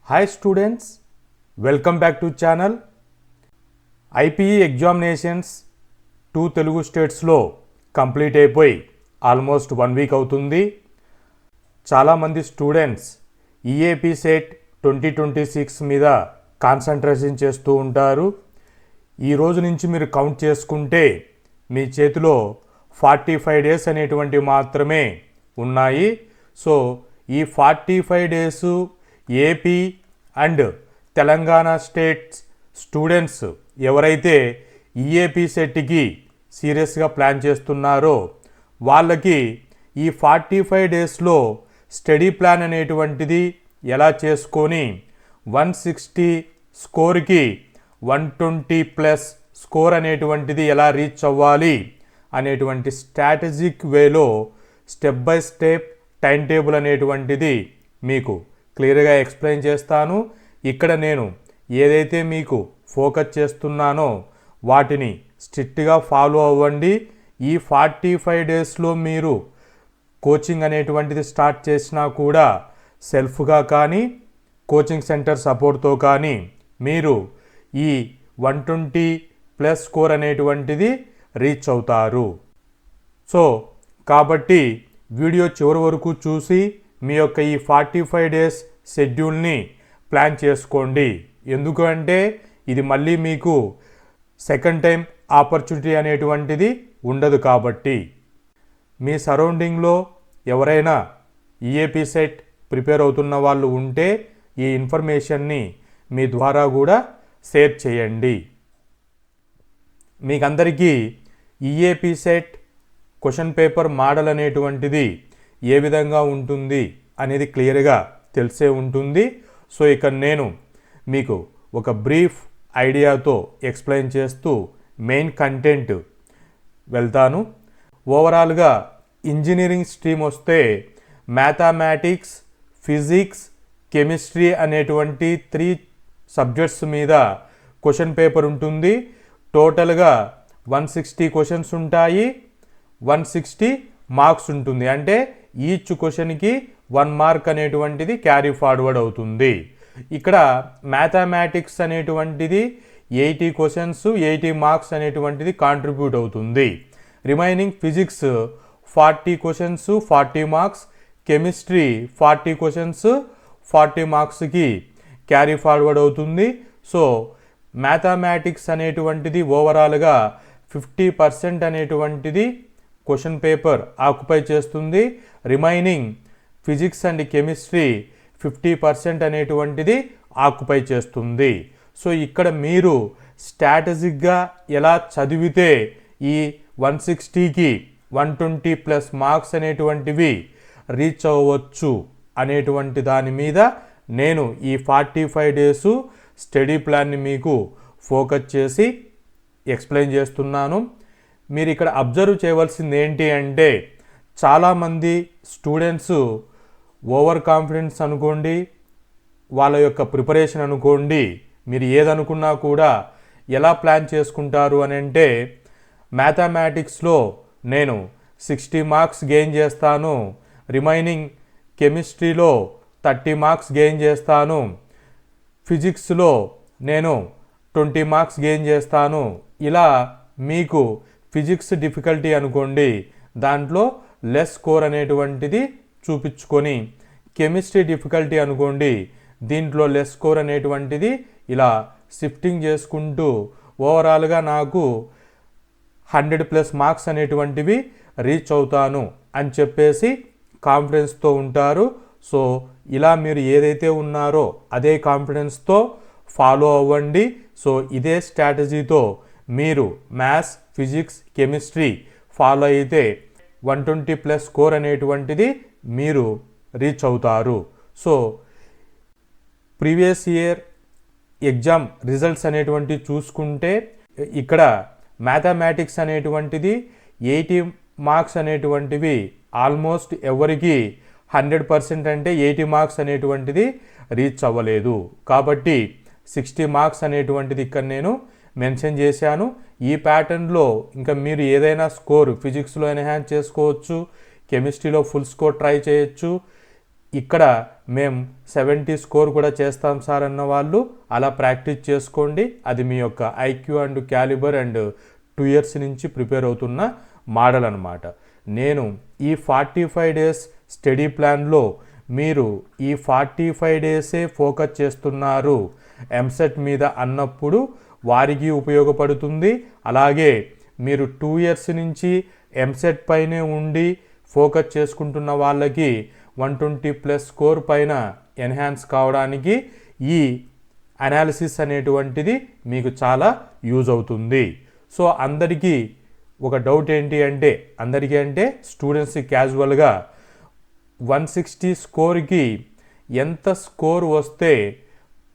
Hi students, welcome back to channel. IPE examinations 2 Telugu స్టేట్స్లో complete అయిపోయి almost 1 week అవుతుంది. చాలామంది స్టూడెంట్స్ ఈఏపీ సెట్ 2026 మీద కాన్సన్ట్రేషన్ చేస్తూ ఉంటారు. ఈ రోజు నుంచి మీరు కౌంట్ చేసుకుంటే మీ చేతిలో 45 డేస్ అనేటువంటి మాత్రమే ఉన్నాయి. సో ఈ 45 days AP and Telangana states students ఎవరైతే ఈఏపీ సెట్కి సీరియస్గా ప్లాన్ చేస్తున్నారో వాళ్ళకి ఈ 45 డేస్లో స్టడీ ప్లాన్ అనేటువంటిది ఎలా చేసుకొని 160 స్కోర్కి 120+ స్కోర్ అనేటువంటిది ఎలా రీచ్ అవ్వాలి అనేటువంటి స్ట్రాటజిక్ వేలో step by step time table అనేటువంటిది మీకు క్లియర్గా ఎక్స్ప్లెయిన్ చేస్తాను. ఇక్కడ నేను ఏదైతే మీకు ఫోకస్ చేస్తున్నానో వాటిని స్ట్రిక్ట్గా ఫాలో అవ్వండి. ఈ 45 డేస్లో మీరు కోచింగ్ అనేటువంటిది స్టార్ట్ చేసినా కూడా సెల్ఫ్గా కానీ కోచింగ్ సెంటర్ సపోర్ట్తో కానీ మీరు ఈ 120+ స్కోర్ అనేటువంటిది రీచ్ అవుతారు. సో కాబట్టి వీడియో చివరి వరకు చూసి మీ యొక్క ఈ 45 డేస్ షెడ్యూల్ని ప్లాన్ చేసుకోండి. ఎందుకంటే ఇది మళ్ళీ మీకు సెకండ్ టైం ఆపర్చునిటీ అనేటువంటిది ఉండదు. కాబట్టి మీ సరౌండింగ్లో ఎవరైనా ఈఏపీ సెట్ ప్రిపేర్ అవుతున్న వాళ్ళు ఉంటే ఈ ఇన్ఫర్మేషన్ని మీ ద్వారా కూడా షేర్ చేయండి. మీకందరికీ EAP set question paper model అనేటువంటిది ఏ విధంగా ఉంటుంది అనేది క్లియర్గా తెలిసే ఉంటుంది. సో ఇక్కడ నేను మీకు ఒక బ్రీఫ్ ఐడియాతో ఎక్స్ప్లెయిన్ చేస్తూ మెయిన్ కంటెంట్ వెళ్తాను. ఓవరాల్గా ఇంజనీరింగ్ స్ట్రీమ్ వస్తే మ్యాథమెటిక్స్, ఫిజిక్స్, కెమిస్ట్రీ అనేటువంటి 3 సబ్జెక్ట్స్ మీద క్వశ్చన్ పేపర్ ఉంటుంది. టోటల్గా 160 క్వశ్చన్స్ ఉంటాయి, 160 మార్క్స్ ఉంటుంది. అంటే ఈచ్ క్వశ్చన్కి 1 మార్క్ అనేటువంటిది క్యారీ ఫార్వర్డ్ అవుతుంది. ఇక్కడ మ్యాథమెటిక్స్ అనేటువంటిది 80 క్వశ్చన్స్, 80 మార్క్స్ అనేటువంటిది కాంట్రిబ్యూట్ అవుతుంది. Remaining physics 40 questions, 40 marks, chemistry 40 questions, 40 మార్క్స్కి క్యారీ ఫార్వర్డ్ అవుతుంది. సో మ్యాథమెటిక్స్ అనేటువంటిది ఓవరాల్గా 50% అనేటువంటిది క్వశ్చన్ పేపర్ ఆక్యుపై చేస్తుంది. రిమైనింగ్ ఫిజిక్స్ అండ్ కెమిస్ట్రీ 50% అనేటువంటిది ఆక్యుపై చేస్తుంది. సో ఇక్కడ మీరు స్ట్రాటజిక్గా ఎలా చదివితే ఈ 160కి 120+ మార్క్స్ అనేటువంటివి రీచ్ అవ్వచ్చు అనేటువంటి దాని మీద నేను ఈ 45 డేసు స్టడీ ప్లాన్ని మీకు ఫోకస్ చేసి ఎక్స్ప్లెయిన్ చేస్తున్నాను. మీరు ఇక్కడ అబ్జర్వ్ చేయవలసింది ఏంటి అంటే చాలామంది స్టూడెంట్స్ ఓవర్ కాన్ఫిడెన్స్ అనుకోండి, వాళ్ళ యొక్క ప్రిపరేషన్ అనుకోండి, మీరు ఏదనుకున్నా కూడా ఎలా ప్లాన్ చేసుకుంటారు అని అంటే మ్యాథమెటిక్స్లో నేను 60 మార్క్స్ గెయిన్ చేస్తాను, రిమైనింగ్ కెమిస్ట్రీలో 30 మార్క్స్ గెయిన్ చేస్తాను, ఫిజిక్స్లో నేను 20 మార్క్స్ గెయిన్ చేస్తాను. ఇలా మీకు ఫిజిక్స్ డిఫికల్టీ అనుకోండి, దాంట్లో లెస్ స్కోర్ అనేటువంటిది చూపించుకొని, కెమిస్ట్రీ డిఫికల్టీ అనుకోండి, దీంట్లో లెస్ స్కోర్ అనేటువంటిది ఇలా షిఫ్టింగ్ చేసుకుంటూ ఓవరాల్గా నాకు 100+ మార్క్స్ అనేటువంటివి రీచ్ అవుతాను అని చెప్పేసి కాన్ఫిడెన్స్తో ఉంటారు. సో ఇలా మీరు ఏదైతే ఉన్నారో అదే కాన్ఫిడెన్స్తో ఫాలో అవ్వండి. సో ఇదే స్ట్రాటజీతో మీరు మ్యాథ్స్, ఫిజిక్స్, కెమిస్ట్రీ ఫాలో అయితే 120+ స్కోర్ అనేటువంటిది మీరు రీచ్ అవుతారు. So previous year exam results అనేటువంటివి చూసుకుంటే ఇక్కడ మ్యాథమెటిక్స్ అనేటువంటిది 80 మార్క్స్ అనేటువంటివి ఆల్మోస్ట్ ఎవరికి 100% అంటే 80 మార్క్స్ అనేటువంటిది రీచ్ అవ్వలేదు. కాబట్టి 60 మార్క్స్ అనేటువంటిది ఇక్కడ నేను మెన్షన్ చేశాను. ఈ ప్యాటర్న్లో ఇంకా మీరు ఏదైనా స్కోర్ ఫిజిక్స్లో ఎన్హాన్స్ చేసుకోవచ్చు, కెమిస్ట్రీలో ఫుల్ స్కోర్ ట్రై చేయొచ్చు. ఇక్కడ మేము 70 స్కోర్ కూడా చేస్తాం సార్ అన్న వాళ్ళు అలా ప్రాక్టీస్ చేసుకోండి. అది మీ యొక్క IQ and calibre and 2 years నుంచి ప్రిపేర్ అవుతున్న మోడల్ అన్నమాట. నేను ఈ 45 days స్టడీ ప్లాన్లో మీరు ఈ 45 days ఫోకస్ చేస్తున్నారు ఎంసెట్ మీద అన్నప్పుడు వారికి ఉపయోగపడుతుంది. అలాగే మీరు 2 years నుంచి ఎంసెట్ పైనే ఉండి ఫోకస్ చేసుకుంటున్న వాళ్ళకి 120+ స్కోర్ పైన ఎన్హాన్స్ కావడానికి ఈ అనాలిసిస్ అనేటువంటిది మీకు చాలా యూజ్ అవుతుంది. సో అందరికీ ఒక డౌట్ ఏంటి అంటే స్టూడెంట్స్ క్యాజువల్గా 160 స్కోర్కి ఎంత స్కోర్ వస్తే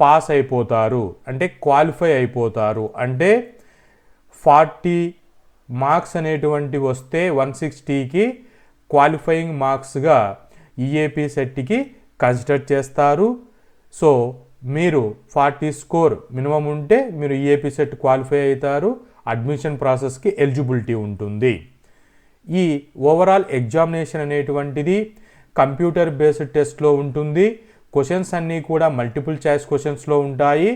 పాస్ అయిపోతారు అంటే క్వాలిఫై అయిపోతారు అంటే 40 మార్క్స్ అనేటువంటివి వస్తే 160కి క్వాలిఫైయింగ్ మార్క్స్గా ఈఏపీ సెట్కి కన్సిడర్ చేస్తారు. సో మీరు 40 స్కోర్ మినిమం ఉంటే మీరు ఈఏపీ సెట్ క్వాలిఫై అవుతారు, అడ్మిషన్ ప్రాసెస్కి ఎలిజిబిలిటీ ఉంటుంది. ఈ ఓవరాల్ ఎగ్జామినేషన్ అనేటువంటిది కంప్యూటర్ బేస్డ్ టెస్ట్లో ఉంటుంది. క్వశ్చన్స్ అన్నీ కూడా మల్టిపుల్ చాయిస్ క్వశ్చన్స్లో ఉంటాయి.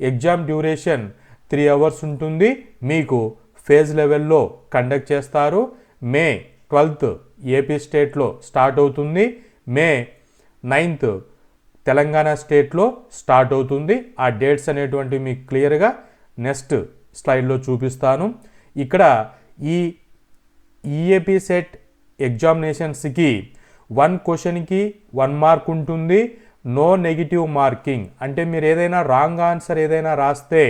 ఎగ్జామ్ డ్యూరేషన్ 3 hours ఉంటుంది. మీకు ఫేజ్ లెవెల్లో కండక్ట్ చేస్తారు. మే 12th ఏపీ స్టేట్లో స్టార్ట్ అవుతుంది. మే 9th తెలంగాణ స్టేట్లో స్టార్ట్ అవుతుంది. ఆ డేట్స్ అనేటువంటివి మీకు క్లియర్గా నెక్స్ట్ స్లైడ్లో చూపిస్తాను. ఇక్కడ ఈ ఈఏపీ సెట్ ఎగ్జామినేషన్స్కి 1 క్వశ్చన్కి 1 మార్క్ ఉంటుంది. నో నెగిటివ్ మార్కింగ్ అంటే మీరు ఏదైనా రాంగ్ ఆన్సర్ ఏదైనా రాస్తే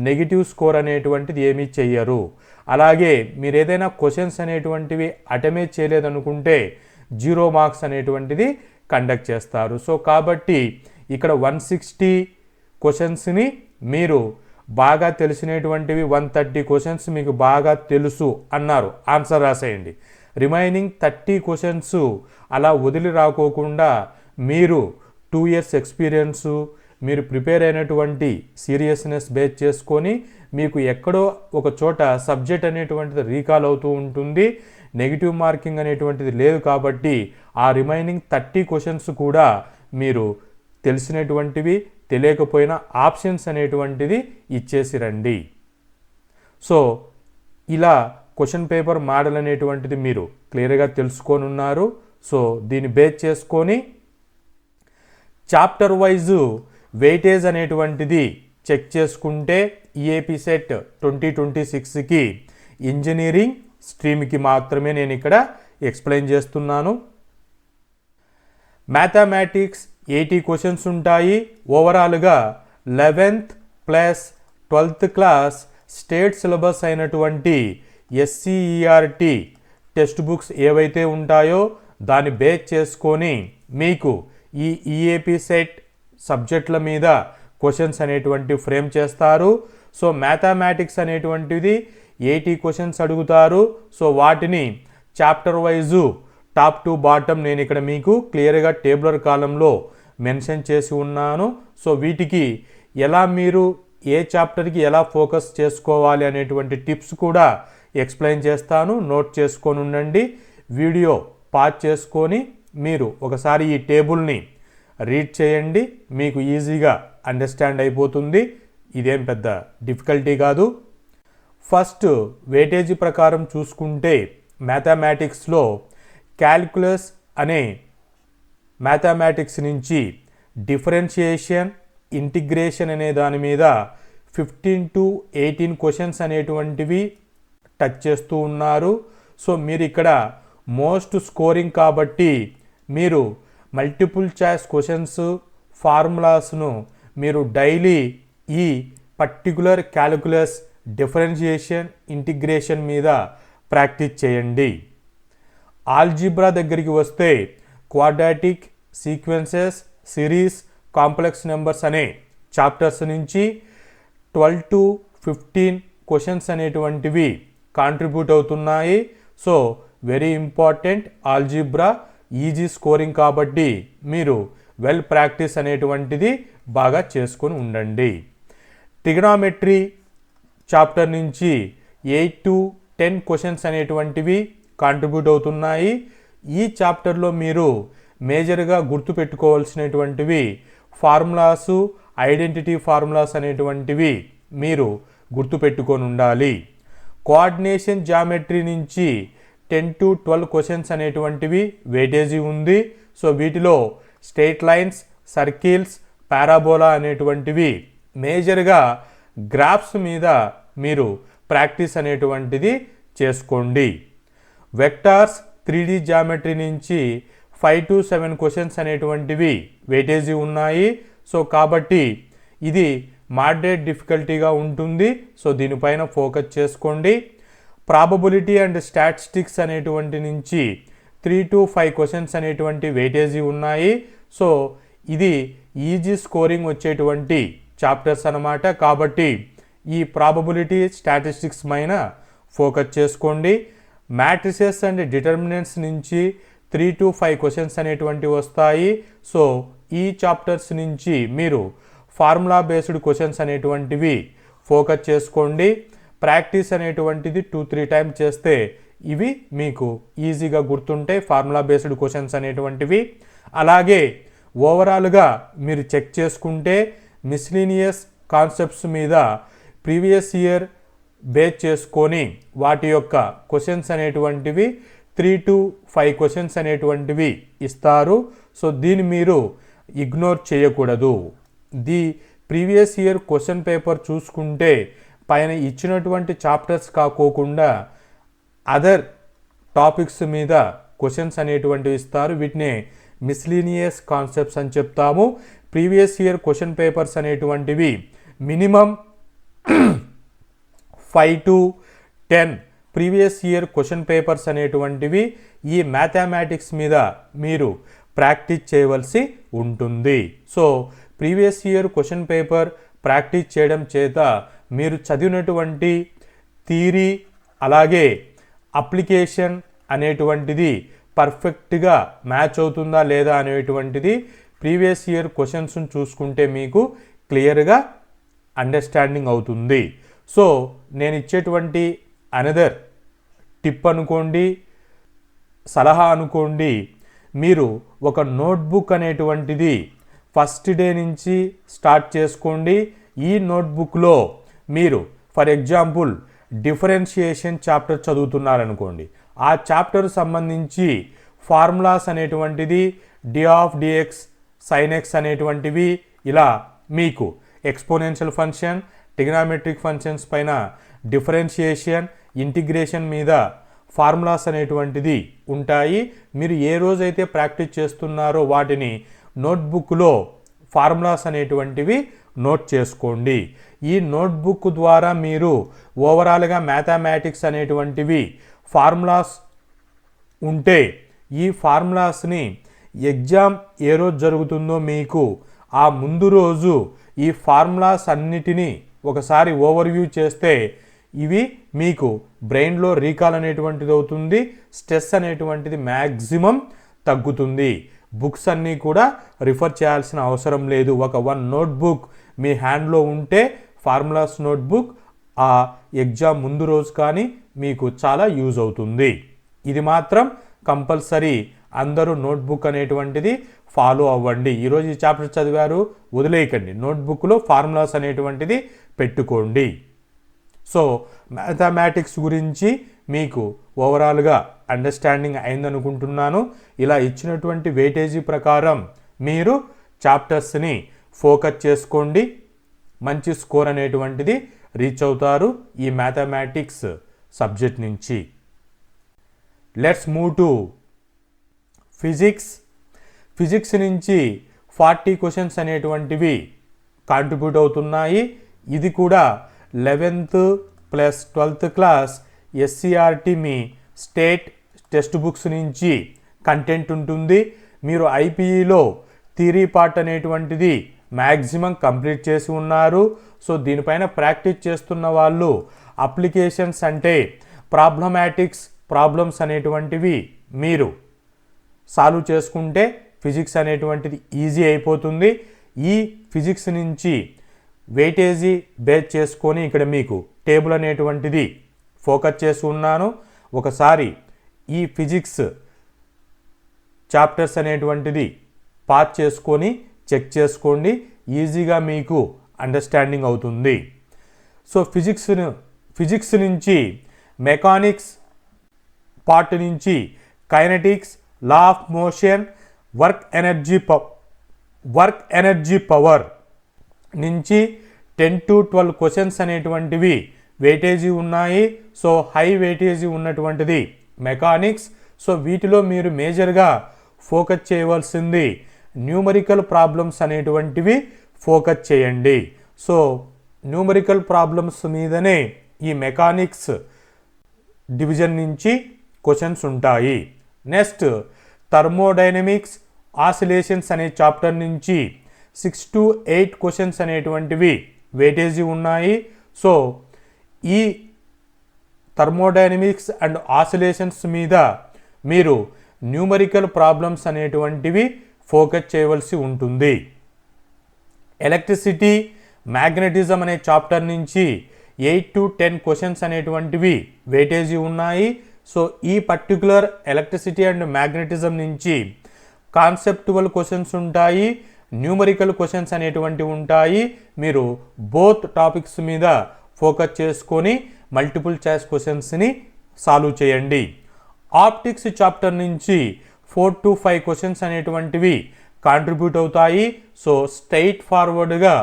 నెగిటివ్ స్కోర్ అనేటువంటిది ఏమీ చెయ్యరు. అలాగే మీరు ఏదైనా క్వశ్చన్స్ అనేటువంటివి అటెంప్ట్ చేయలేదనుకుంటే 0 మార్క్స్ అనేటువంటిది కండక్ట్ చేస్తారు. సో కాబట్టి ఇక్కడ 160 క్వశ్చన్స్ని మీరు బాగా తెలిసినటువంటివి 130 క్వశ్చన్స్ మీకు బాగా తెలుసు అన్నారు, ఆన్సర్ రాసేయండి. రిమైనింగ్ 30 క్వశ్చన్స్ అలా వదిలి రాకోకుండా మీరు 2 years ఎక్స్పీరియన్సు మీరు ప్రిపేర్ అయినటువంటి సీరియస్నెస్ బేస్ చేసుకొని మీకు ఎక్కడో ఒక చోట సబ్జెక్ట్ అనేటువంటిది రీకాల్ అవుతూ ఉంటుంది. నెగిటివ్ మార్కింగ్ అనేటువంటిది లేదు కాబట్టి ఆ రిమైనింగ్ 30 క్వశ్చన్స్ కూడా మీరు తెలిసినటువంటివి తెలియకపోయినా ఆప్షన్స్ అనేటువంటిది ఇచ్చేసి రండి. సో ఇలా క్వశ్చన్ పేపర్ మోడల్ అనేటువంటిది మీరు క్లియర్గా తెలుసుకొని ఉన్నారు. సో దీన్ని బేస్ చేసుకొని చాప్టర్ వైజు వెయిటేజ్ అనేటువంటిది చెక్ చేసుకుంటే ఈఏపీ సెట్ 2026కి ఇంజనీరింగ్ స్ట్రీమ్కి మాత్రమే నేను ఇక్కడ ఎక్స్ప్లెయిన్ చేస్తున్నాను. మ్యాథమెటిక్స్ 80 క్వశ్చన్స్ ఉంటాయి. ఓవరాల్గా 11th plus 12th class state syllabus అయినటువంటి SCERT టెక్స్ట్ బుక్స్ ఏవైతే ఉంటాయో దాన్ని బేస్ చేసుకొని మీకు ఈ ఈఏపీ సెట్ సబ్జెక్టుల మీద క్వశ్చన్స్ అనేటువంటి ఫ్రేమ్ చేస్తారు. సో మ్యాథమెటిక్స్ అనేటువంటిది 80 క్వశ్చన్స్ అడుగుతారు. సో వాటిని chapter wise top to bottom నేను ఇక్కడ మీకు క్లియర్గా టేబులర్ కాలంలో మెన్షన్ చేసి ఉన్నాను. సో వీటికి ఎలా మీరు ఏ చాప్టర్కి ఎలా ఫోకస్ చేసుకోవాలి అనేటువంటి టిప్స్ కూడా ఎక్స్ప్లెయిన్ చేస్తాను. నోట్ చేసుకొని ఉండండి. వీడియో పాజ్ చేసుకొని మీరు ఒకసారి ఈ టేబుల్ని రీడ్ చేయండి, మీకు ఈజీగా అండర్స్టాండ్ అయిపోతుంది. ఇదేం పెద్ద డిఫికల్టీ కాదు. ఫస్ట్ వెయిటేజీ ప్రకారం చూసుకుంటే మ్యాథమెటిక్స్లో క్యాల్కులస్ అనే మ్యాథమెటిక్స్ నుంచి డిఫరెన్షియేషన్, ఇంటిగ్రేషన్ అనే దాని మీద 15 to 18 క్వశ్చన్స్ అనేటువంటివి టచ్ చేస్తూ ఉన్నారు. సో మీరు ఇక్కడ మోస్ట్ స్కోరింగ్ కాబట్టి మీరు మల్టిపుల్ చాయిస్ క్వశ్చన్స్ ఫార్ములాస్ను మీరు డైలీ ఈ పర్టికులర్ క్యాలిక్యులస్, డిఫరెన్షియేషన్, ఇంటిగ్రేషన్ మీద ప్రాక్టీస్ చేయండి. ఆల్జీబ్రా దగ్గరికి వస్తే quadratic, sequences, series, complex numbers అనే చాప్టర్స్ నుంచి 12 to 15 క్వశ్చన్స్ అనేటువంటివి కాంట్రిబ్యూట్ అవుతున్నాయి. So very important algebra, easy scoring కాబట్టి మీరు వెల్ ప్రాక్టీస్ అనేటువంటిది బాగా చేసుకొని ఉండండి. ట్రిగనామెట్రీ చాప్టర్ నుంచి 8 to 10 క్వశ్చన్స్ అనేటువంటివి కాంట్రిబ్యూట్ అవుతున్నాయి. ఈ చాప్టర్లో మీరు మేజర్గా గుర్తుపెట్టుకోవాల్సినటువంటివి ఫార్ములాసు, ఐడెంటిటీ ఫార్ములాస్ అనేటువంటివి మీరు గుర్తుపెట్టుకొని ఉండాలి. కోఆర్డినేషన్ జామెట్రీ నుంచి 10 to 12 క్వశ్చన్స్ అనేటువంటివి వెయిటేజీ ఉంది. సో వీటిలో స్ట్రెయిట్ లైన్స్, సర్కిల్స్, పారాబోలా అనేటువంటివి మేజర్గా గ్రాఫ్స్ మీద మీరు ప్రాక్టీస్ అనేటువంటిది చేసుకోండి. వెక్టార్స్, 3D జామెట్రీ నుంచి 5 to 7 క్వశ్చన్స్ అనేటువంటివి వెయిటేజీ ఉన్నాయి. సో కాబట్టి ఇది మోడరేట్ డిఫికల్టీగా ఉంటుంది. సో దీనిపైన ఫోకస్ చేసుకోండి. ప్రాబబిలిటీ అండ్ స్టాటిస్టిక్స్ అనేటువంటి నుంచి 3 to 5 క్వశ్చన్స్ అనేటువంటి వెయిటేజీ ఉన్నాయి. సో ఇది ఈజీ స్కోరింగ్ వచ్చేటువంటి చాప్టర్స్ అన్నమాట. కాబట్టి ఈ ప్రాబబిలిటీ, స్టాటిస్టిక్స్ పైన ఫోకస్ చేసుకోండి. మ్యాట్రిసెస్ అండ్ డిటర్మినెంట్స్ నుంచి 3 to 5 క్వశ్చన్స్ అనేటువంటి వస్తాయి. సో ఈ చాప్టర్స్ నుంచి మీరు ఫార్ములా బేస్డ్ క్వశ్చన్స్ అనేటువంటివి ఫోకస్ చేసుకోండి. ప్రాక్టీస్ అనేటువంటిది 2-3 టైమ్స్ చేస్తే ఇవి మీకు ఈజీగా గుర్తుంటాయి, ఫార్ములా బేస్డ్ క్వశ్చన్స్ అనేటువంటివి. అలాగే ఓవరాల్గా మీరు చెక్ చేసుకుంటే మిస్లీనియస్ కాన్సెప్ట్స్ మీద ప్రీవియస్ ఇయర్ బేస్ చేసుకొని వాటి యొక్క క్వశ్చన్స్ అనేటువంటివి 3 to 5 క్వశ్చన్స్ అనేటువంటివి ఇస్తారు. సో దీన్ని మీరు ఇగ్నోర్ చేయకూడదు. The previous year question paper చూసుకుంటే పైన ఇచ్చినటువంటి చాప్టర్స్ కాకోకుండా అదర్ టాపిక్స్ మీద క్వశ్చన్స్ అనేటువంటివి ఇస్తారు. వీటిని మిస్లీనియస్ కాన్సెప్ట్స్ అని చెప్తాము. ప్రీవియస్ ఇయర్ క్వశ్చన్ పేపర్స్ అనేటువంటివి minimum 5 to 10 previous year question papers అనేటువంటివి ఈ మ్యాథమెటిక్స్ మీద మీరు ప్రాక్టీస్ చేయవలసి ఉంటుంది. So previous year question paper practice చేయడం చేత మీరు చదివినటువంటి థియరీ అలాగే అప్లికేషన్ అనేటువంటిది పర్ఫెక్ట్గా మ్యాచ్ అవుతుందా లేదా అనేటువంటిది ప్రీవియస్ ఇయర్ క్వశ్చన్స్ చూసుకుంటే మీకు క్లియర్గా అండర్స్టాండింగ్ అవుతుంది. సో నేను ఇచ్చేటువంటి అనదర్ టిప్ అనుకోండి, సలహా అనుకోండి, మీరు ఒక నోట్బుక్ అనేటువంటిది ఫస్ట్ డే నుంచి స్టార్ట్ చేసుకోండి. ఈ నోట్బుక్లో మీరు ఫర్ ఎగ్జాంపుల్ డిఫరెన్షియేషన్ చాప్టర్ చదువుతున్నారనుకోండి, ఆ చాప్టర్ సంబంధించి ఫార్ములాస్ అనేటువంటిది d of dx, sine x అనేటువంటివి ఇలా మీకు ఎక్స్పోనెన్షియల్ ఫంక్షన్, ట్రిగ్నామెట్రిక్ ఫంక్షన్స్ పైన డిఫరెన్షియేషన్, ఇంటిగ్రేషన్ మీద ఫార్ములాస్ అనేటువంటిది ఉంటాయి. మీరు ఏ రోజైతే ప్రాక్టీస్ చేస్తున్నారో వాటిని నోట్బుక్లో ఫార్ములాస్ అనేటువంటివి నోట్ చేసుకోండి. ఈ నోట్బుక్ ద్వారా మీరు ఓవరాల్గా మ్యాథమెటిక్స్ అనేటువంటివి ఫార్ములాస్ ఉంటే ఈ ఫార్ములాస్ని ఎగ్జామ్ ఏ రోజు జరుగుతుందో మీకు ఆ ముందు రోజు ఈ ఫార్ములాస్ అన్నిటినీ ఒకసారి ఓవర్వ్యూ చేస్తే ఇవి మీకు బ్రెయిన్లో రీకాల్ అనేటువంటిది అవుతుంది. స్ట్రెస్ అనేటువంటిది మ్యాక్సిమం తగ్గుతుంది. బుక్స్ అన్నీ కూడా రిఫర్ చేయాల్సిన అవసరం లేదు. ఒక 1 నోట్బుక్ మీ హ్యాండ్లో ఉంటే ఫార్ములాస్ నోట్బుక్ ఆ ఎగ్జామ్ ముందు రోజు కానీ మీకు చాలా యూజ్ అవుతుంది. ఇది మాత్రం కంపల్సరీ అందరూ నోట్బుక్ అనేటువంటిది ఫాలో అవ్వండి. ఈరోజు ఈ చాప్టర్ చదివారు వదిలేయకండి, నోట్బుక్లో ఫార్ములాస్ అనేటువంటిది పెట్టుకోండి. సో మ్యాథమెటిక్స్ గురించి మీకు ఓవరాల్గా అండర్స్టాండింగ్ అయిందనుకుంటున్నాను. ఇలా ఇచ్చినటువంటి వెయిటేజీ ప్రకారం మీరు చాప్టర్స్ని ఫోకస్ చేసుకోండి. మంచి స్కోర్ అనేటువంటిది రీచ్ అవుతారు ఈ మ్యాథమెటిక్స్ సబ్జెక్ట్ నుంచి. Let's move to physics. Physics నుంచి 40 క్వశ్చన్స్ అనేటువంటివి కాంట్రిబ్యూట్ అవుతున్నాయి. ఇది కూడా 11th plus 12th class SCERT మీ స్టేట్ టెక్స్ట్ బుక్స్ నుంచి కంటెంట్ ఉంటుంది. మీరు ఐపీఈలో థియరీ పార్ట్ అనేటువంటిది మ్యాక్సిమం కంప్లీట్ చేసి ఉన్నారు. సో దీనిపైన ప్రాక్టీస్ చేస్తున్న వాళ్ళు అప్లికేషన్స్ అంటే ప్రాబ్లమ్స్ అనేటువంటివి మీరు సాల్వ్ చేసుకుంటే ఫిజిక్స్ అనేటువంటిది ఈజీ అయిపోతుంది. ఈ ఫిజిక్స్ నుంచి వెయిటేజీ బేస్ చేసుకొని ఇక్కడ మీకు టేబుల్ అనేటువంటిది ఫోకస్ చేసి ఉన్నాను. ఒకసారి ఈ ఫిజిక్స్ చాప్టర్స్ అనేటువంటిది పాస్ చేసుకొని చెక్ చేసుకోండి, ఈజీగా మీకు అండర్స్టాండింగ్ అవుతుంది. సో ఫిజిక్స్ నుంచి మెకానిక్స్ పార్ట్ నుంచి kinetics, law of motion, work energy power నుంచి 10 to 12 క్వశ్చన్స్ అనేటువంటివి వెయిటేజీ ఉన్నాయి. సో హై వెయిటేజీ ఉన్నటువంటిది మెకానిక్స్. సో వీటిలో మీరు మేజర్గా ఫోకస్ చేయవలసింది న్యూమరికల్ ప్రాబ్లమ్స్ అనేటువంటివి ఫోకస్ చేయండి. సో న్యూమరికల్ ప్రాబ్లమ్స్ మీదనే ఈ మెకానిక్స్ డివిజన్ నుంచి క్వశ్చన్స్ ఉంటాయి. నెక్స్ట్ థర్మోడైనమిక్స్, ఆసిలేషన్స్ అనే చాప్టర్ నుంచి 6 to 8 క్వశ్చన్స్ అనేటువంటివి వెయిటేజీ ఉన్నాయి. సో ఈ థర్మోడైనమిక్స్ అండ్ ఆసిలేషన్స్ మీద మీరు న్యూమరికల్ ప్రాబ్లమ్స్ అనేటువంటివి ఫోకస్ చేయవలసి ఉంటుంది. ఎలక్ట్రిసిటీ, మ్యాగ్నెటిజం అనే చాప్టర్ నుంచి 8 to 10 క్వశ్చన్స్ అనేటువంటివి వెయిటేజీ ఉన్నాయి. సో ఈ పర్టికులర్ ఎలక్ట్రిసిటీ అండ్ మ్యాగ్నెటిజం నుంచి కాన్సెప్టువల్ క్వశ్చన్స్ ఉంటాయి, న్యూమరికల్ క్వశ్చన్స్ అనేటువంటివి ఉంటాయి. మీరు బోత్ టాపిక్స్ మీద ఫోకస్ చేసుకొని మల్టిపుల్ చాయిస్ క్వశ్చన్స్ని సాల్వ్ చేయండి. ఆప్టిక్స్ చాప్టర్ నుంచి 4 to 5 క్వశ్చన్స్ అనేటువంటివి కాంట్రిబ్యూట్ అవుతాయి. సో స్ట్రైట్ ఫార్వర్డ్గా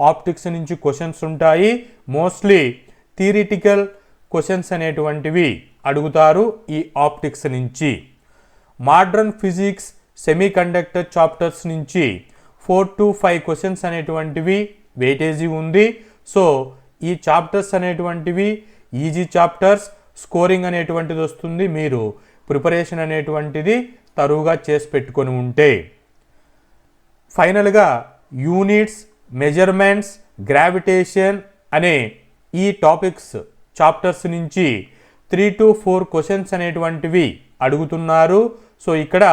ఆప్టిక్స్ నుంచి క్వశ్చన్స్ ఉంటాయి. మోస్ట్లీ థియరిటికల్ క్వశ్చన్స్ అనేటువంటివి అడుగుతారు ఈ ఆప్టిక్స్ నుంచి. Modern physics, semi conductor chapters నుంచి 4 to 5 క్వశ్చన్స్ అనేటువంటివి వెయిటేజీ ఉంది. సో ఈ చాప్టర్స్ అనేటువంటివి ఈజీ చాప్టర్స్, స్కోరింగ్ అనేటువంటిది వస్తుంది. మీరు ప్రిపరేషన్ అనేటువంటిది తరువుగా చేసి పెట్టుకొని ఉంటే. ఫైనల్గా యూనిట్స్, మెజర్మెంట్స్, గ్రావిటేషన్ అనే ఈ టాపిక్స్ చాప్టర్స్ నుంచి 3 to 4 క్వశ్చన్స్ అనేటువంటివి అడుగుతున్నారు. సో ఇక్కడ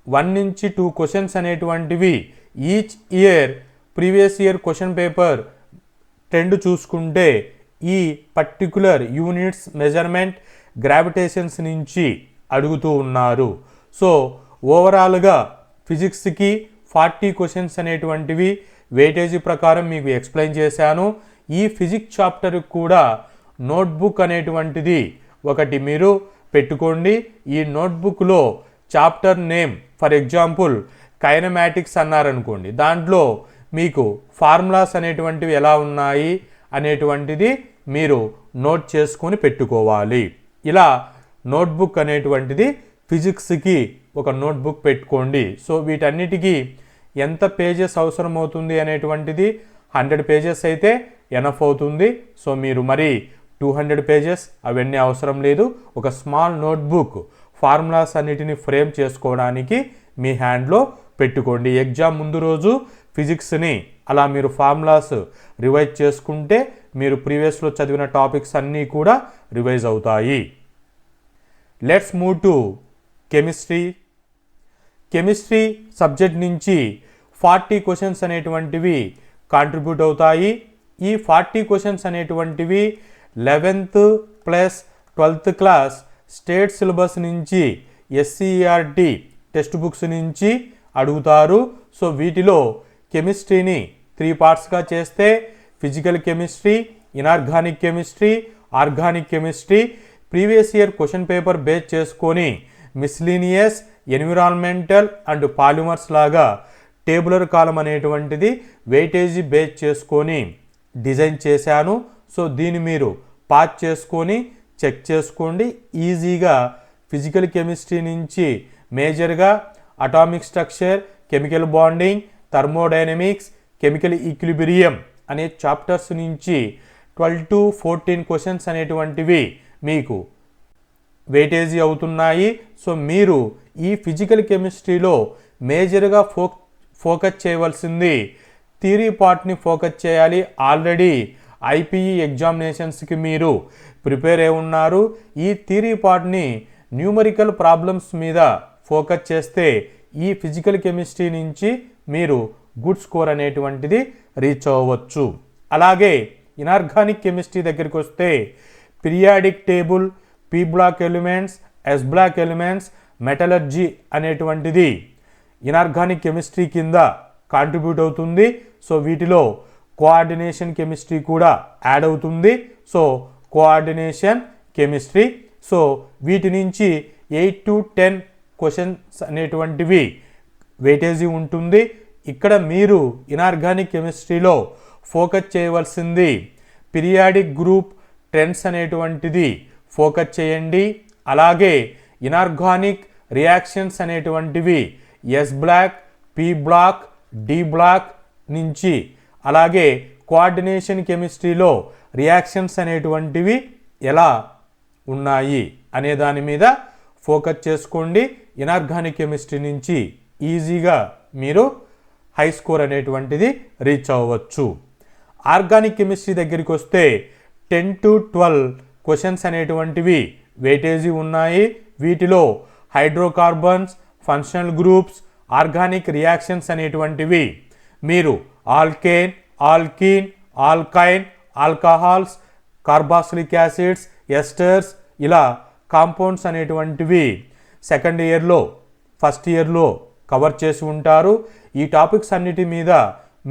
1 నుంచి 2 క్వశ్చన్స్ అనేటువంటివి each year previous year question paper trend చూసుకుంటే ఈ పర్టికులర్ యూనిట్స్, మెజర్మెంట్, గ్రావిటేషన్స్ నుంచి అడుగుతూ ఉన్నారు. సో ఓవరాల్గా ఫిజిక్స్కి 40 క్వశ్చన్స్ అనేటువంటివి వెయిటేజీ ప్రకారం మీకు ఎక్స్ప్లెయిన్ చేశాను. ఈ ఫిజిక్స్ చాప్టర్కి కూడా నోట్బుక్ అనేటువంటిది ఒకటి మీరు పెట్టుకోండి. ఈ నోట్బుక్లో chapter name for example kinematics అన్నారనుకోండి, దాంట్లో మీకు ఫార్ములాస్ అనేటువంటివి ఎలా ఉన్నాయి అనేటువంటిది మీరు నోట్ చేసుకొని పెట్టుకోవాలి. ఇలా నోట్బుక్ అనేటువంటిది ఫిజిక్స్కి ఒక నోట్బుక్ పెట్టుకోండి. సో వీటన్నిటికీ ఎంత పేజెస్ అవసరం అవుతుంది అనేటువంటిది 100 పేజెస్ అయితే ఎనఫ్ అవుతుంది. సో మీరు మరి 200 పేజెస్ అవన్నీ అవసరం లేదు. ఒక స్మాల్ నోట్బుక్ ఫార్ములాస్ అన్నిటిని ఫ్రేమ్ చేసుకోవడానికి మీ హ్యాండ్లో పెట్టుకోండి. ఎగ్జామ్ ముందు రోజు ఫిజిక్స్ని అలా మీరు ఫార్ములాస్ రివైజ్ చేసుకుంటే మీరు ప్రీవియస్లో చదివిన టాపిక్స్ అన్నీ కూడా రివైజ్ అవుతాయి. Let's move to chemistry subject నుంచి 40 క్వశ్చన్స్ అనేటువంటివి కాంట్రిబ్యూట్ అవుతాయి. ఈ 40 క్వశ్చన్స్ అనేటువంటివి 11th plus 12th class state syllabus నుంచి SCERT టెక్స్ట్ బుక్స్ నుంచి అడుగుతారు. సో వీటిలో కెమిస్ట్రీని 3 పార్ట్స్గా చేస్తే physical chemistry, inorganic chemistry, organic chemistry, previous year question paper base చేసుకొని మిస్లీనియస్, ఎన్విరాన్మెంటల్ అండ్ పాలిమర్స్ లాగా టేబులర్ కాలం అనేటువంటిది వెయిటేజీ బేస్ చేసుకొని డిజైన్ చేశాను. సో దీన్ని మీరు పాస్ చేసుకొని చెక్ చేసుకోండి. ఈజీగా ఫిజికల్ కెమిస్ట్రీ నుంచి మేజర్గా atomic structure, chemical bonding, thermodynamics, chemical equilibrium అనే చాప్టర్స్ నుంచి 12 to 14 క్వశ్చన్స్ అనేటువంటివి మీకు వెయిటేజీ అవుతున్నాయి. సో మీరు ఈ ఫిజికల్ కెమిస్ట్రీలో మేజర్గా ఫోకస్ చేయవలసింది థియరీ పార్ట్ని ఫోకస్ చేయాలి. ఆల్రెడీ IPE ఎగ్జామినేషన్స్కి మీరు ప్రిపేర్ అయి ఉన్నారు. ఈ థియరీ పార్ట్ని న్యూమరికల్ ప్రాబ్లమ్స్ మీద ఫోకస్ చేస్తే ఈ ఫిజికల్ కెమిస్ట్రీ నుంచి మీరు గుడ్ స్కోర్ అనేటువంటిది రీచ్ అవ్వచ్చు. అలాగే ఇనార్గానిక్ కెమిస్ట్రీ దగ్గరికి వస్తే periodic table, P block elements, S block elements, metallurgy అనేటువంటిది ఇనార్గానిక్ కెమిస్ట్రీ కింద కాంట్రిబ్యూట్ అవుతుంది. సో వీటిలో కోఆర్డినేషన్ కెమిస్ట్రీ కూడా యాడ్ అవుతుంది. So coordination chemistry. సో వీటి నుంచి 8 to 10 క్వశ్చన్స్ అనేటువంటివి వెయిటేజీ ఉంటుంది. ఇక్కడ మీరు ఇనార్గానిక్ కెమిస్ట్రీలో ఫోకస్ చేయవలసింది పీరియాడిక్ గ్రూప్ ట్రెండ్స్ అనేటువంటిది ఫోకస్ చేయండి. అలాగే ఇనార్గానిక్ రియాక్షన్స్ అనేటువంటివి s block, p block, d block నుంచి, అలాగే కోఆర్డినేషన్ కెమిస్ట్రీలో రియాక్షన్స్ అనేటువంటివి ఎలా ఉన్నాయి అనే దాని మీద ఫోకస్ చేసుకోండి. ఇనార్గానిక్ కెమిస్ట్రీ నుంచి ఈజీగా మీరు హై స్కోర్ అనేటువంటిది రీచ్ అవ్వచ్చు. ఆర్గానిక్ కెమిస్ట్రీ దగ్గరికి వస్తే 10 to 12 క్వశ్చన్స్ అనేటువంటివి వెయిటేజీ ఉన్నాయి. వీటిలో hydrocarbons, functional groups, organic reactions అనేటువంటివి మీరు alkane, alkyne, ఆల్కైన్, alcohols, carboxylic acids, esters ఇలా కాంపౌండ్స్ అనేటువంటివి సెకండ్ ఇయర్లో ఫస్ట్ ఇయర్లో కవర్ చేసి ఉంటారు. ఈ టాపిక్స్ అన్నిటి మీద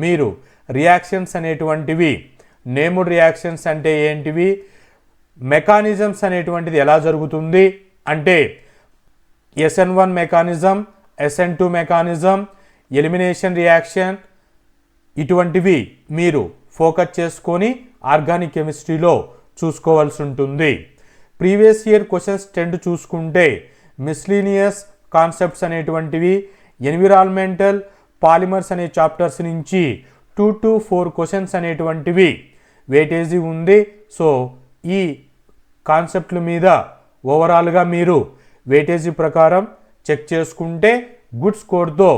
మీరు రియాక్షన్స్ అనేటువంటివి, నేమ్డ్ రియాక్షన్స్ అంటే ఏంటివి, మెకానిజమ్స్ అనేటువంటిది ఎలా జరుగుతుంది అంటే SN1 mechanism, SN2 mechanism, elimination reaction, ఇటువంటివి మీరు ఫోకస్ చేసుకొని ఆర్గానిక్ కెమిస్ట్రీలో చూసుకోవాల్సి ఉంటుంది. ప్రీవియస్ ఇయర్ క్వశ్చన్స్ 10 చూసుకుంటే మిస్లీనియస్ కాన్సెప్ట్స్ అనేటువంటివి, ఎన్విరాన్మెంటల్, పాలిమర్స్ అనే చాప్టర్స్ నుంచి 2 to 4 క్వశ్చన్స్ అనేటువంటివి వెయిటేజీ ఉంది. సో ఈ కాన్సెప్ట్ల మీద ఓవరాల్గా మీరు వెయిటేజీ ప్రకారం చెక్ చేసుకుంటే గుడ్ స్కోర్తో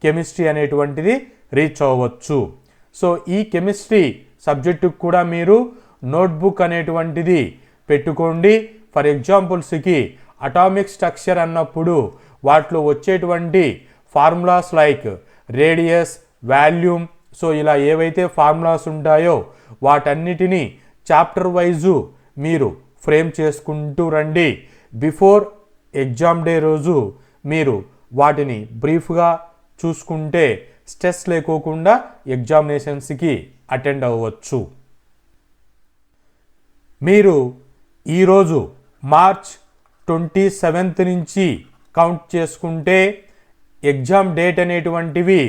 కెమిస్ట్రీ అనేటువంటిది రీచ్ అవ్వచ్చు. సో ఈ కెమిస్ట్రీ సబ్జెక్టుకు కూడా మీరు నోట్బుక్ అనేటువంటిది పెట్టుకోండి. ఫర్ ఎగ్జాంపుల్స్కి అటామిక్ స్ట్రక్చర్ అన్నప్పుడు వాటిలో వచ్చేటువంటి formulas like radius, volume, so ఇలా ఏవైతే ఫార్ములాస్ ఉంటాయో వాటన్నిటినీ చాప్టర్ వైజు మీరు ఫ్రేమ్ చేసుకుంటూ రండి. బిఫోర్ ఎగ్జామ్ డే రోజు మీరు వాటిని బ్రీఫ్గా చూసుకుంటే స్ట్రెస్ లేకోకుండా ఎగ్జామినేషన్స్కి అటెండ్ అవ్వచ్చు. మీరు ఈరోజు మార్చ్ 27 నుంచి కౌంట్ చేసుకుంటే ఎగ్జామ్ డేట్ అనేటువంటివి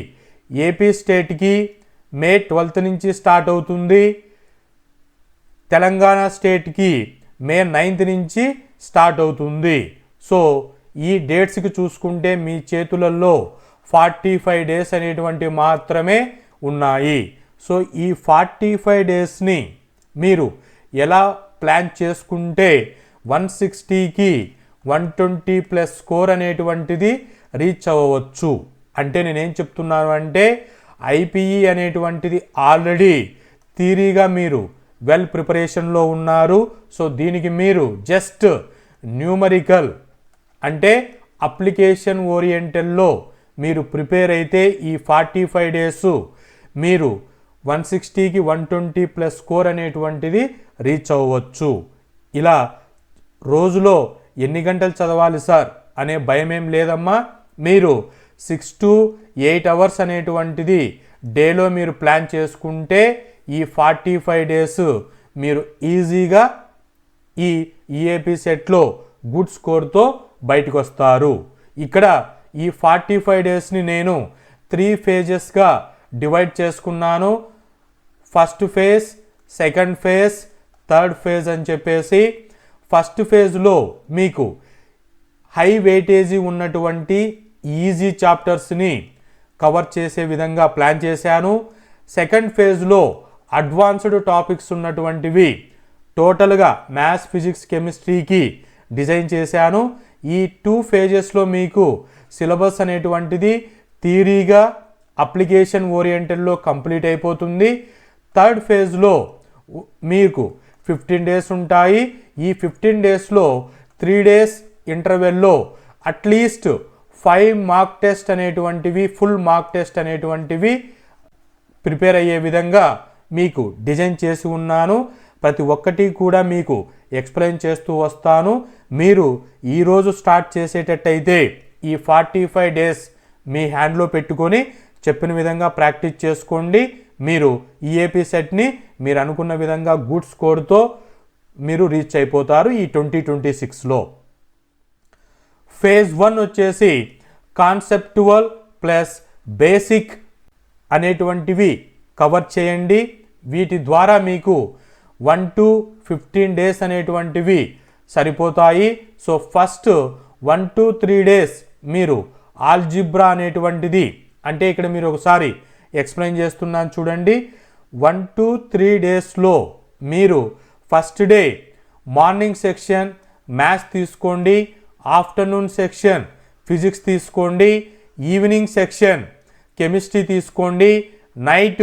ఏపీ స్టేట్కి మే 12 నుంచి స్టార్ట్ అవుతుంది. తెలంగాణ స్టేట్కి మే 9 నుంచి స్టార్ట్ అవుతుంది. సో ఈ డేట్స్కి చూసుకుంటే మీ చేతులలో 45 డేస్ అనేటువంటి మాత్రమే ఉన్నాయి. సో ఈ 45 డేస్ని మీరు ఎలా ప్లాన్ చేసుకుంటే 160కి 120+ స్కోర్ అనేటువంటిది రీచ్ అవ్వవచ్చు. అంటే నేనేం చెప్తున్నాను అంటే ఐపీఈ అనేటువంటిది ఆల్రెడీ థియరీగా మీరు వెల్ ప్రిపరేషన్లో ఉన్నారు. సో దీనికి మీరు జస్ట్ న్యూమరికల్ అంటే అప్లికేషన్ ఓరియంటల్లో మీరు ప్రిపేర్ అయితే ఈ 45 డేస్ మీరు 160కి 120+ స్కోర్ అనేటువంటిది రీచ్ అవ్వచ్చు. ఇలా రోజులో ఎన్ని గంటలు చదవాలి సార్ అనే భయం ఏం లేదమ్మా. మీరు 6 to 8 అవర్స్ అనేటువంటిది డేలో మీరు ప్లాన్ చేసుకుంటే ఈ 45 డేస్ మీరు ఈజీగా ఈ ఈఏపీ సెట్లో గుడ్ స్కోర్తో బయటకు వస్తారు. ఇక్కడ ఈ 45 డేస్ని నేను 3 ఫేజెస్గా డివైడ్ చేసుకున్నాను. First phase, second phase, third phase అని చెప్పేసి ఫస్ట్ ఫేజ్లో మీకు హై వెయిటేజీ ఉన్నటువంటి ఈజీ చాప్టర్స్ని కవర్ చేసే విధంగా ప్లాన్ చేశాను. సెకండ్ ఫేజ్లో అడ్వాన్స్డ్ టాపిక్స్ ఉన్నటువంటివి టోటల్గా మ్యాథ్స్, ఫిజిక్స్, కెమిస్ట్రీకి డిజైన్ చేశాను. ఈ 2 ఫేజెస్లో మీకు సిలబస్ అనేటువంటిది థియరీగా అప్లికేషన్ ఓరియంటెడ్లో కంప్లీట్ అయిపోతుంది. థర్డ్ ఫేజ్లో మీకు 15 డేస్ ఉంటాయి. ఈ 15 డేస్లో 3 డేస్ ఇంటర్వెల్లో అట్లీస్ట్ 5 మార్క్ టెస్ట్ అనేటువంటివి, ఫుల్ మార్క్ టెస్ట్ అనేటువంటివి ప్రిపేర్ అయ్యే విధంగా మీకు డిజైన్ చేసి ఉన్నాను. ప్రతి ఒక్కటి కూడా మీకు ఎక్స్ప్లెయిన్ చేస్తూ వస్తాను. మీరు ఈరోజు స్టార్ట్ చేసేటట్టయితే ఈ 45 డేస్ మీ హ్యాండ్లో పెట్టుకొని చెప్పిన విధంగా ప్రాక్టీస్ చేసుకోండి. మీరు ఈఏపీ సెట్ని మీరు అనుకున్న విధంగా గుడ్ స్కోర్తో మీరు రీచ్ అయిపోతారు ఈ 2026లో. ఫేజ్ 1 వచ్చేసి కాన్సెప్టువల్ ప్లస్ బేసిక్ అనేటువంటివి కవర్ చేయండి. వీటి ద్వారా మీకు 1 to 15 డేస్ అనేటువంటివి సరిపోతాయి. సో ఫస్ట్ 1 to 3 డేస్ మీరు ఆల్జిబ్రా అనేటువంటిది, అంటే ఇక్కడ మీరు ఒకసారి ఎక్స్ప్లెయిన్ చేస్తున్నాను చూడండి. 1 to 3 డేస్లో మీరు first day morning section maths తీసుకోండి, ఆఫ్టర్నూన్ సెక్షన్ ఫిజిక్స్ తీసుకోండి, ఈవినింగ్ సెక్షన్ కెమిస్ట్రీ తీసుకోండి. నైట్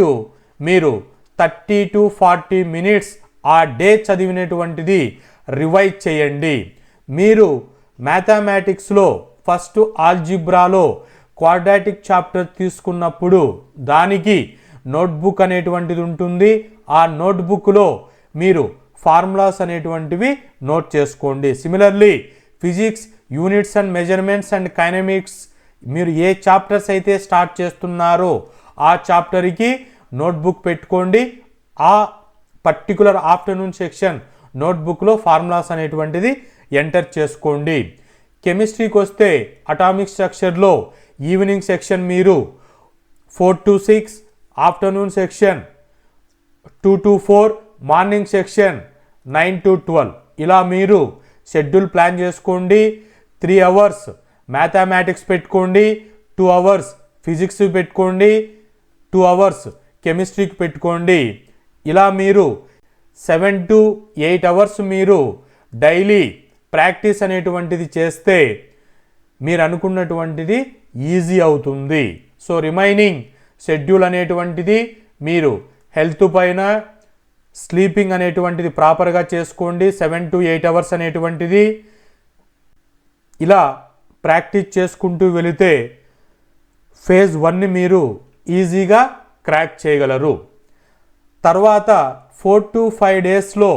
మీరు 30 to 40 మినిట్స్ ఆ డే చదివినటువంటిది రివైజ్ చేయండి. మీరు మ్యాథమెటిక్స్లో ఫస్ట్ ఆల్జిబ్రాలో క్వాడ్రాటిక్ చాప్టర్ తీసుకున్నప్పుడు దానికి నోట్బుక్ అనేటువంటిది ఉంటుంది. ఆ నోట్బుక్లో మీరు ఫార్ములాస్ అనేటువంటివి నోట్ చేసుకోండి. Similarly physics units and measurements and kinematics మీరు ఏ చాప్టర్స్ అయితే స్టార్ట్ చేస్తున్నారో ఆ చాప్టర్కి నోట్బుక్ పెట్టుకోండి. ఆ పర్టికులర్ ఆఫ్టర్నూన్ సెక్షన్ నోట్బుక్లో ఫార్ములాస్ అనేటువంటిది ఎంటర్ చేసుకోండి. కెమిస్ట్రీకి వస్తే అటామిక్ స్ట్రక్చర్లో ఈవినింగ్ సెక్షన్ మీరు 4 to 6, afternoon section 2 to 4, morning section 9 to 12 ఇలా మీరు షెడ్యూల్ ప్లాన్ చేసుకోండి. 3 అవర్స్ మ్యాథమెటిక్స్ పెట్టుకోండి, 2 అవర్స్ ఫిజిక్స్ పెట్టుకోండి, 2 అవర్స్ కెమిస్ట్రీకి పెట్టుకోండి. ఇలా మీరు 7 to 8 అవర్స్ మీరు డైలీ ప్రాక్టీస్ అనేటువంటిది చేస్తే మీరు అనుకున్నటువంటిది ఈజీ అవుతుంది. సో రిమైనింగ్ షెడ్యూల్ అనేటువంటిది మీరు హెల్త్ పైన స్లీపింగ్ అనేటువంటిది ప్రాపర్గా చేసుకోండి. 7 to 8 అవర్స్ అనేటువంటిది ఇలా ప్రాక్టీస్ చేసుకుంటూ వెళితే ఫేజ్ 1ని మీరు ఈజీగా క్రాక్ చేయగలరు. తర్వాత 4 to 5 డేస్లో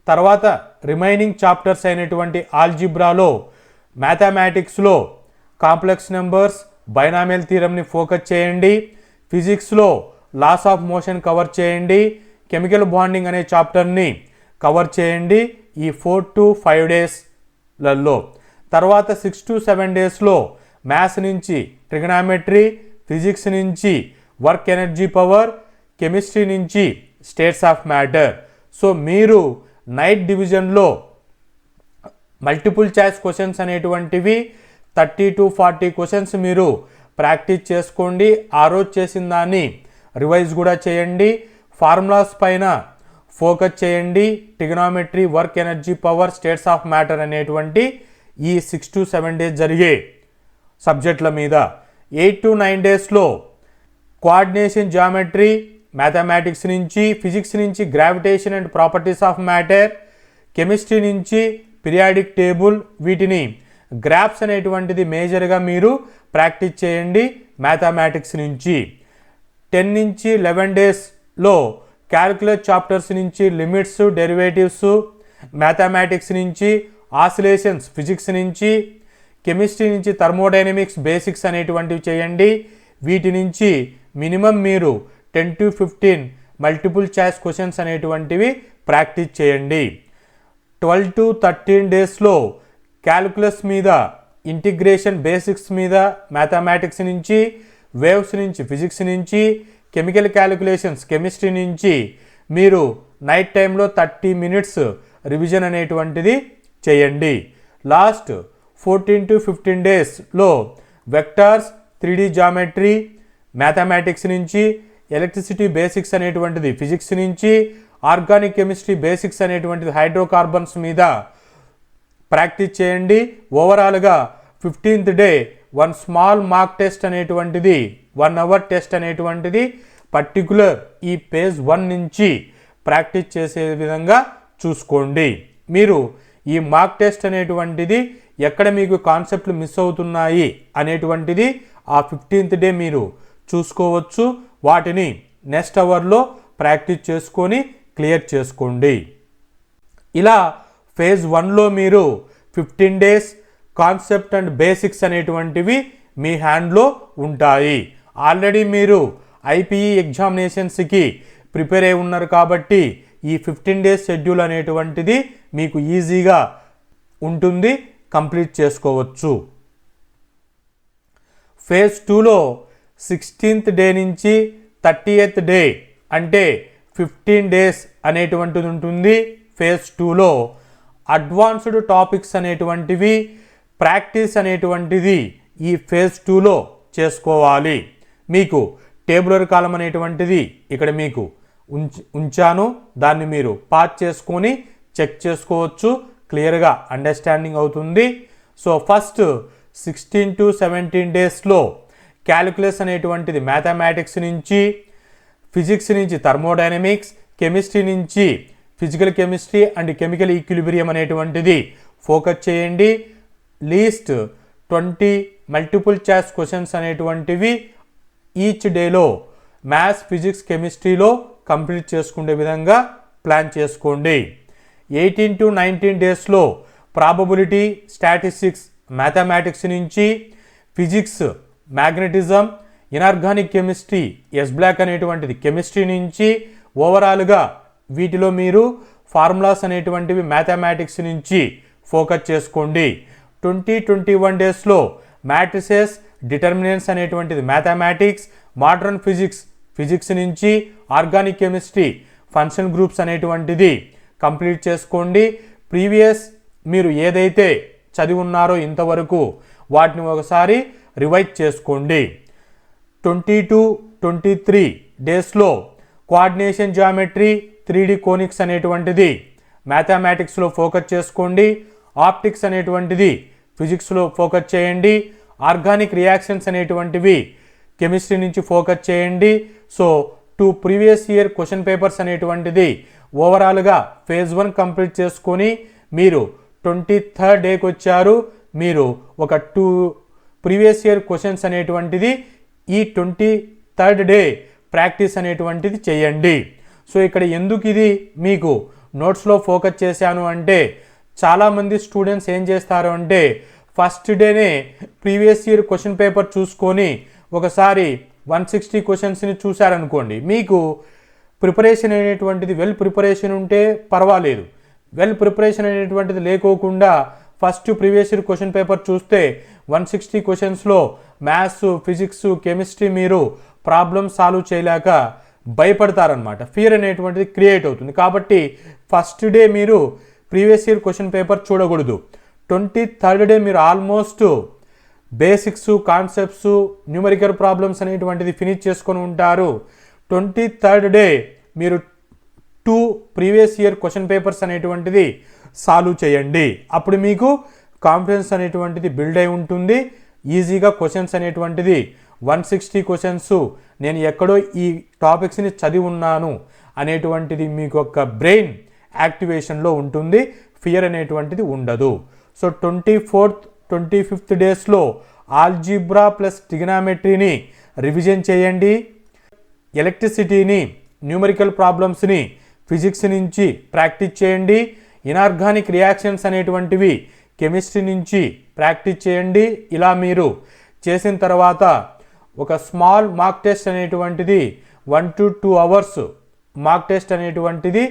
తర్వాత రిమైనింగ్ చాప్టర్స్ అయినటువంటి ఆల్జిబ్రాలో మ్యాథమెటిక్స్లో కాంప్లెక్స్ నెంబర్స్ బైనామియల్ థియరమ్ని ఫోకస్ చేయండి. ఫిజిక్స్లో లాస్ ఆఫ్ మోషన్ కవర్ చేయండి. కెమికల్ బాండింగ్ అనే చాప్టర్ని కవర్ చేయండి ఈ 4 to 5 డేస్లలో. తర్వాత 6 to 7 డేస్లో మ్యాథ్స్ నుంచి ట్రిగనామెట్రీ, ఫిజిక్స్ నుంచి వర్క్ ఎనర్జీ పవర్, కెమిస్ట్రీ నుంచి స్టేట్స్ ఆఫ్ మ్యాటర్. సో మీరు నైట్ డివిజన్లో మల్టిపుల్ చాయిస్ క్వశ్చన్స్ అనేటువంటివి 30 to 40 క్వశ్చన్స్ మీరు ప్రాక్టీస్ చేసుకోండి. ఆ రోజు చేసిన దాన్ని రివైజ్ కూడా చేయండి. ఫార్ములాస్ పైన ఫోకస్ చేయండి. Trigonometry, work energy power, states of matter అనేటువంటి ఈ 6 to 7 డేస్ జరిగే సబ్జెక్టుల మీద. 8 to 9 డేస్లో కోఆర్డినేషన్ జామెట్రీ మ్యాథమెటిక్స్ నుంచి, ఫిజిక్స్ నుంచి gravitation and properties of matter, chemistry నుంచి పీరియాడిక్ టేబుల్, వీటిని గ్రాఫ్స్ అనేటువంటిది మేజర్గా మీరు ప్రాక్టీస్ చేయండి మ్యాథమెటిక్స్ నుంచి. 10 నుంచి 11 డేస్లో క్యాల్కులస్ చాప్టర్స్ నుంచి లిమిట్స్, డెరివేటివ్స్, మ్యాథమెటిక్స్ నుంచి ఆసిలేషన్స్, ఫిజిక్స్ నుంచి, కెమిస్ట్రీ నుంచి థర్మోడైనమిక్స్ బేసిక్స్ అనేటువంటివి చేయండి. వీటి నుంచి మినిమం మీరు 10 to 15 మల్టిపుల్ చాయిస్ క్వశ్చన్స్ అనేటువంటివి ప్రాక్టీస్ చేయండి. 12 to 13 డేస్లో క్యాల్కులస్ మీద, ఇంటిగ్రేషన్ బేసిక్స్ మీద మ్యాథమెటిక్స్ నుంచి, వేవ్స్ నుంచి ఫిజిక్స్ నుంచి, కెమికల్ క్యాలిక్యులేషన్స్ కెమిస్ట్రీ నుంచి మీరు నైట్ టైంలో 30 మినిట్స్ రివిజన్ అనేటువంటిది చేయండి. లాస్ట్ 14 to 15 డేస్లో వెక్టార్స్, 3D జామెట్రీ మ్యాథమెటిక్స్ నుంచి, ఎలక్ట్రిసిటీ బేసిక్స్ అనేటువంటిది ఫిజిక్స్ నుంచి, ఆర్గానిక్ కెమిస్ట్రీ బేసిక్స్ అనేటువంటిది హైడ్రోకార్బన్స్ మీద ప్రాక్టీస్ చేయండి. ఓవరాల్గా 15th day 1 small mark test అనేటువంటిది 1 అవర్ టెస్ట్ అనేటువంటిది పర్టికులర్ ఈ పేజ్ 1 నుంచి ప్రాక్టీస్ చేసే విధంగా చూసుకోండి. మీరు ఈ మార్క్ టెస్ట్ అనేటువంటిది ఎక్కడ మీకు కాన్సెప్ట్లు మిస్ అవుతున్నాయి అనేటువంటిది ఆ 15th డే మీరు చూసుకోవచ్చు. వాటిని నెక్స్ట్ అవర్లో ప్రాక్టీస్ చేసుకొని క్లియర్ చేసుకోండి. ఇలా ఫేజ్ 1లో మీరు 15 డేస్ కాన్సెప్ట్ అండ్ బేసిక్స్ అనేటువంటివి మీ హ్యాండ్లో ఉంటాయి. ఆల్రెడీ మీరు ఐపీఈ ఎగ్జామినేషన్స్కి ప్రిపేర్ అయి ఉన్నారు కాబట్టి ఈ 15 డేస్ షెడ్యూల్ అనేటువంటిది మీకు ఈజీగా ఉంటుంది, కంప్లీట్ చేసుకోవచ్చు. ఫేజ్ 2లో 16th డే నుంచి 30th డే అంటే 15 డేస్ అనేటువంటిది ఉంటుంది. ఫేజ్ 2లో అడ్వాన్స్డ్ టాపిక్స్ అనేటువంటివి ప్రాక్టీస్ అనేటువంటిది ఈ ఫేజ్ 2లో చేసుకోవాలి. మీకు టేబులర్ కాలం అనేటువంటిది ఇక్కడ మీకు ఉంచాను, దాన్ని మీరు పాజ్ చేసుకొని చెక్ చేసుకోవచ్చు, క్లియర్గా అండర్స్టాండింగ్ అవుతుంది. సో ఫస్ట్ 16 to 17 డేస్లో క్యాలిక్యులస్ అనేటువంటిది మ్యాథమెటిక్స్ నుంచి, ఫిజిక్స్ నుంచి థర్మోడైనమిక్స్, కెమిస్ట్రీ నుంచి physical chemistry and chemical equilibrium అనేటువంటిది ఫోకస్ చేయండి. లీస్ట్ 20 మల్టిపుల్ చాయిస్ క్వశ్చన్స్ అనేటువంటివి ఈచ్ డేలో మ్యాథ్స్, ఫిజిక్స్, కెమిస్ట్రీలో కంప్లీట్ చేసుకునే విధంగా ప్లాన్ చేసుకోండి. 18 to 19 డేస్లో ప్రాబబిలిటీ, స్టాటిస్టిక్స్ మ్యాథమెటిక్స్ నుంచి, physics magnetism, inorganic chemistry s block అనేటువంటిది కెమిస్ట్రీ నుంచి, ఓవరాల్గా వీటిలో మీరు ఫార్ములాస్ అనేటువంటివి మ్యాథమెటిక్స్ నుంచి ఫోకస్ చేసుకోండి. 20-21 డేస్లో మ్యాట్రిసెస్, డిటర్మినెంట్స్ అనేటువంటిది మ్యాథమెటిక్స్, మోడర్న్ ఫిజిక్స్ నుంచి, ఆర్గానిక్ కెమిస్ట్రీ, ఫంక్షన్ గ్రూప్స్ అనేటువంటిది కంప్లీట్ చేసుకోండి. ప్రీవియస్ మీరు ఏదైతే చదివి ఉన్నారో ఇంతవరకు వాటిని ఒకసారి రివైజ్ చేసుకోండి. 22-23 డేస్లో కోఆర్డినేషన్ జామెట్రీ, 3D కోనిక్స్ అనేటువంటిది మ్యాథమెటిక్స్లో ఫోకస్ చేసుకోండి. ఆప్టిక్స్ అనేటువంటిది ఫిజిక్స్లో ఫోకస్ చేయండి. ఆర్గానిక్ రియాక్షన్స్ అనేటువంటివి కెమిస్ట్రీ నుంచి ఫోకస్ చేయండి. So 2 previous year question papers అనేటువంటిది ఓవరాల్గా ఫేజ్ 1 కంప్లీట్ చేసుకొని మీరు 23rd డేకి వచ్చారు. మీరు ఒక 2 ప్రీవియస్ ఇయర్ క్వశ్చన్స్ అనేటువంటిది ఈ 23rd డే ప్రాక్టీస్ అనేటువంటిది చేయండి. సో ఇక్కడ ఎందుకు ఇది మీకు నోట్స్లో ఫోకస్ చేశాను అంటే చాలామంది స్టూడెంట్స్ ఏం చేస్తారు అంటే ఫస్ట్ డేనే ప్రీవియస్ ఇయర్ క్వశ్చన్ పేపర్ చూసుకొని ఒకసారి 160 క్వశ్చన్స్ని చూశారనుకోండి, మీకు ప్రిపరేషన్ అనేటువంటిది వెల్ ప్రిపరేషన్ ఉంటే పర్వాలేదు. వెల్ ప్రిపరేషన్ అనేటువంటిది లేకోకుండా first previous year question paper చూస్తే 160 క్వశ్చన్స్లో మ్యాథ్స్, ఫిజిక్స్, కెమిస్ట్రీ మీరు ప్రాబ్లమ్ సాల్వ్ చేయలేక భయపడతారనమాట. ఫియర్ అనేటువంటిది క్రియేట్ అవుతుంది. కాబట్టి ఫస్ట్ డే మీరు ప్రీవియస్ ఇయర్ క్వశ్చన్ పేపర్ చూడకూడదు. 23rd డే మీరు almost basics, concepts, numerical problems అనేటువంటిది ఫినిష్ చేసుకొని ఉంటారు. 23rd డే మీరు 2 ప్రీవియస్ ఇయర్ క్వశ్చన్ పేపర్స్ అనేటువంటిది సాల్వ్ చేయండి. అప్పుడు మీకు కాన్ఫిడెన్స్ అనేటువంటిది బిల్డ్ అయి ఉంటుంది. ఈజీగా క్వశ్చన్స్ అనేటువంటిది 160 క్వశ్చన్స్ నేను ఎక్కడో ఈ టాపిక్స్ని చదివి ఉన్నాను అనేటువంటిది మీకు ఒక బ్రెయిన్ యాక్టివేషన్లో ఉంటుంది. ఫియర్ అనేటువంటిది ఉండదు. సో 24th, 25th డేస్లో ఆల్జీబ్రా ప్లస్ ట్రిగనామెట్రీని రివిజన్ చేయండి. ఎలక్ట్రిసిటీని, న్యూమరికల్ ప్రాబ్లమ్స్ని ఫిజిక్స్ నుంచి ప్రాక్టీస్ చేయండి. ఇనార్గానిక్ రియాక్షన్స్ అనేటువంటివి కెమిస్ట్రీ నుంచి ప్రాక్టీస్ చేయండి. ఇలా మీరు చేసిన తర్వాత ఒక స్మాల్ మార్క్ టెస్ట్ అనేటువంటిది 1 to 2 hours మార్క్ టెస్ట్ అనేటువంటిది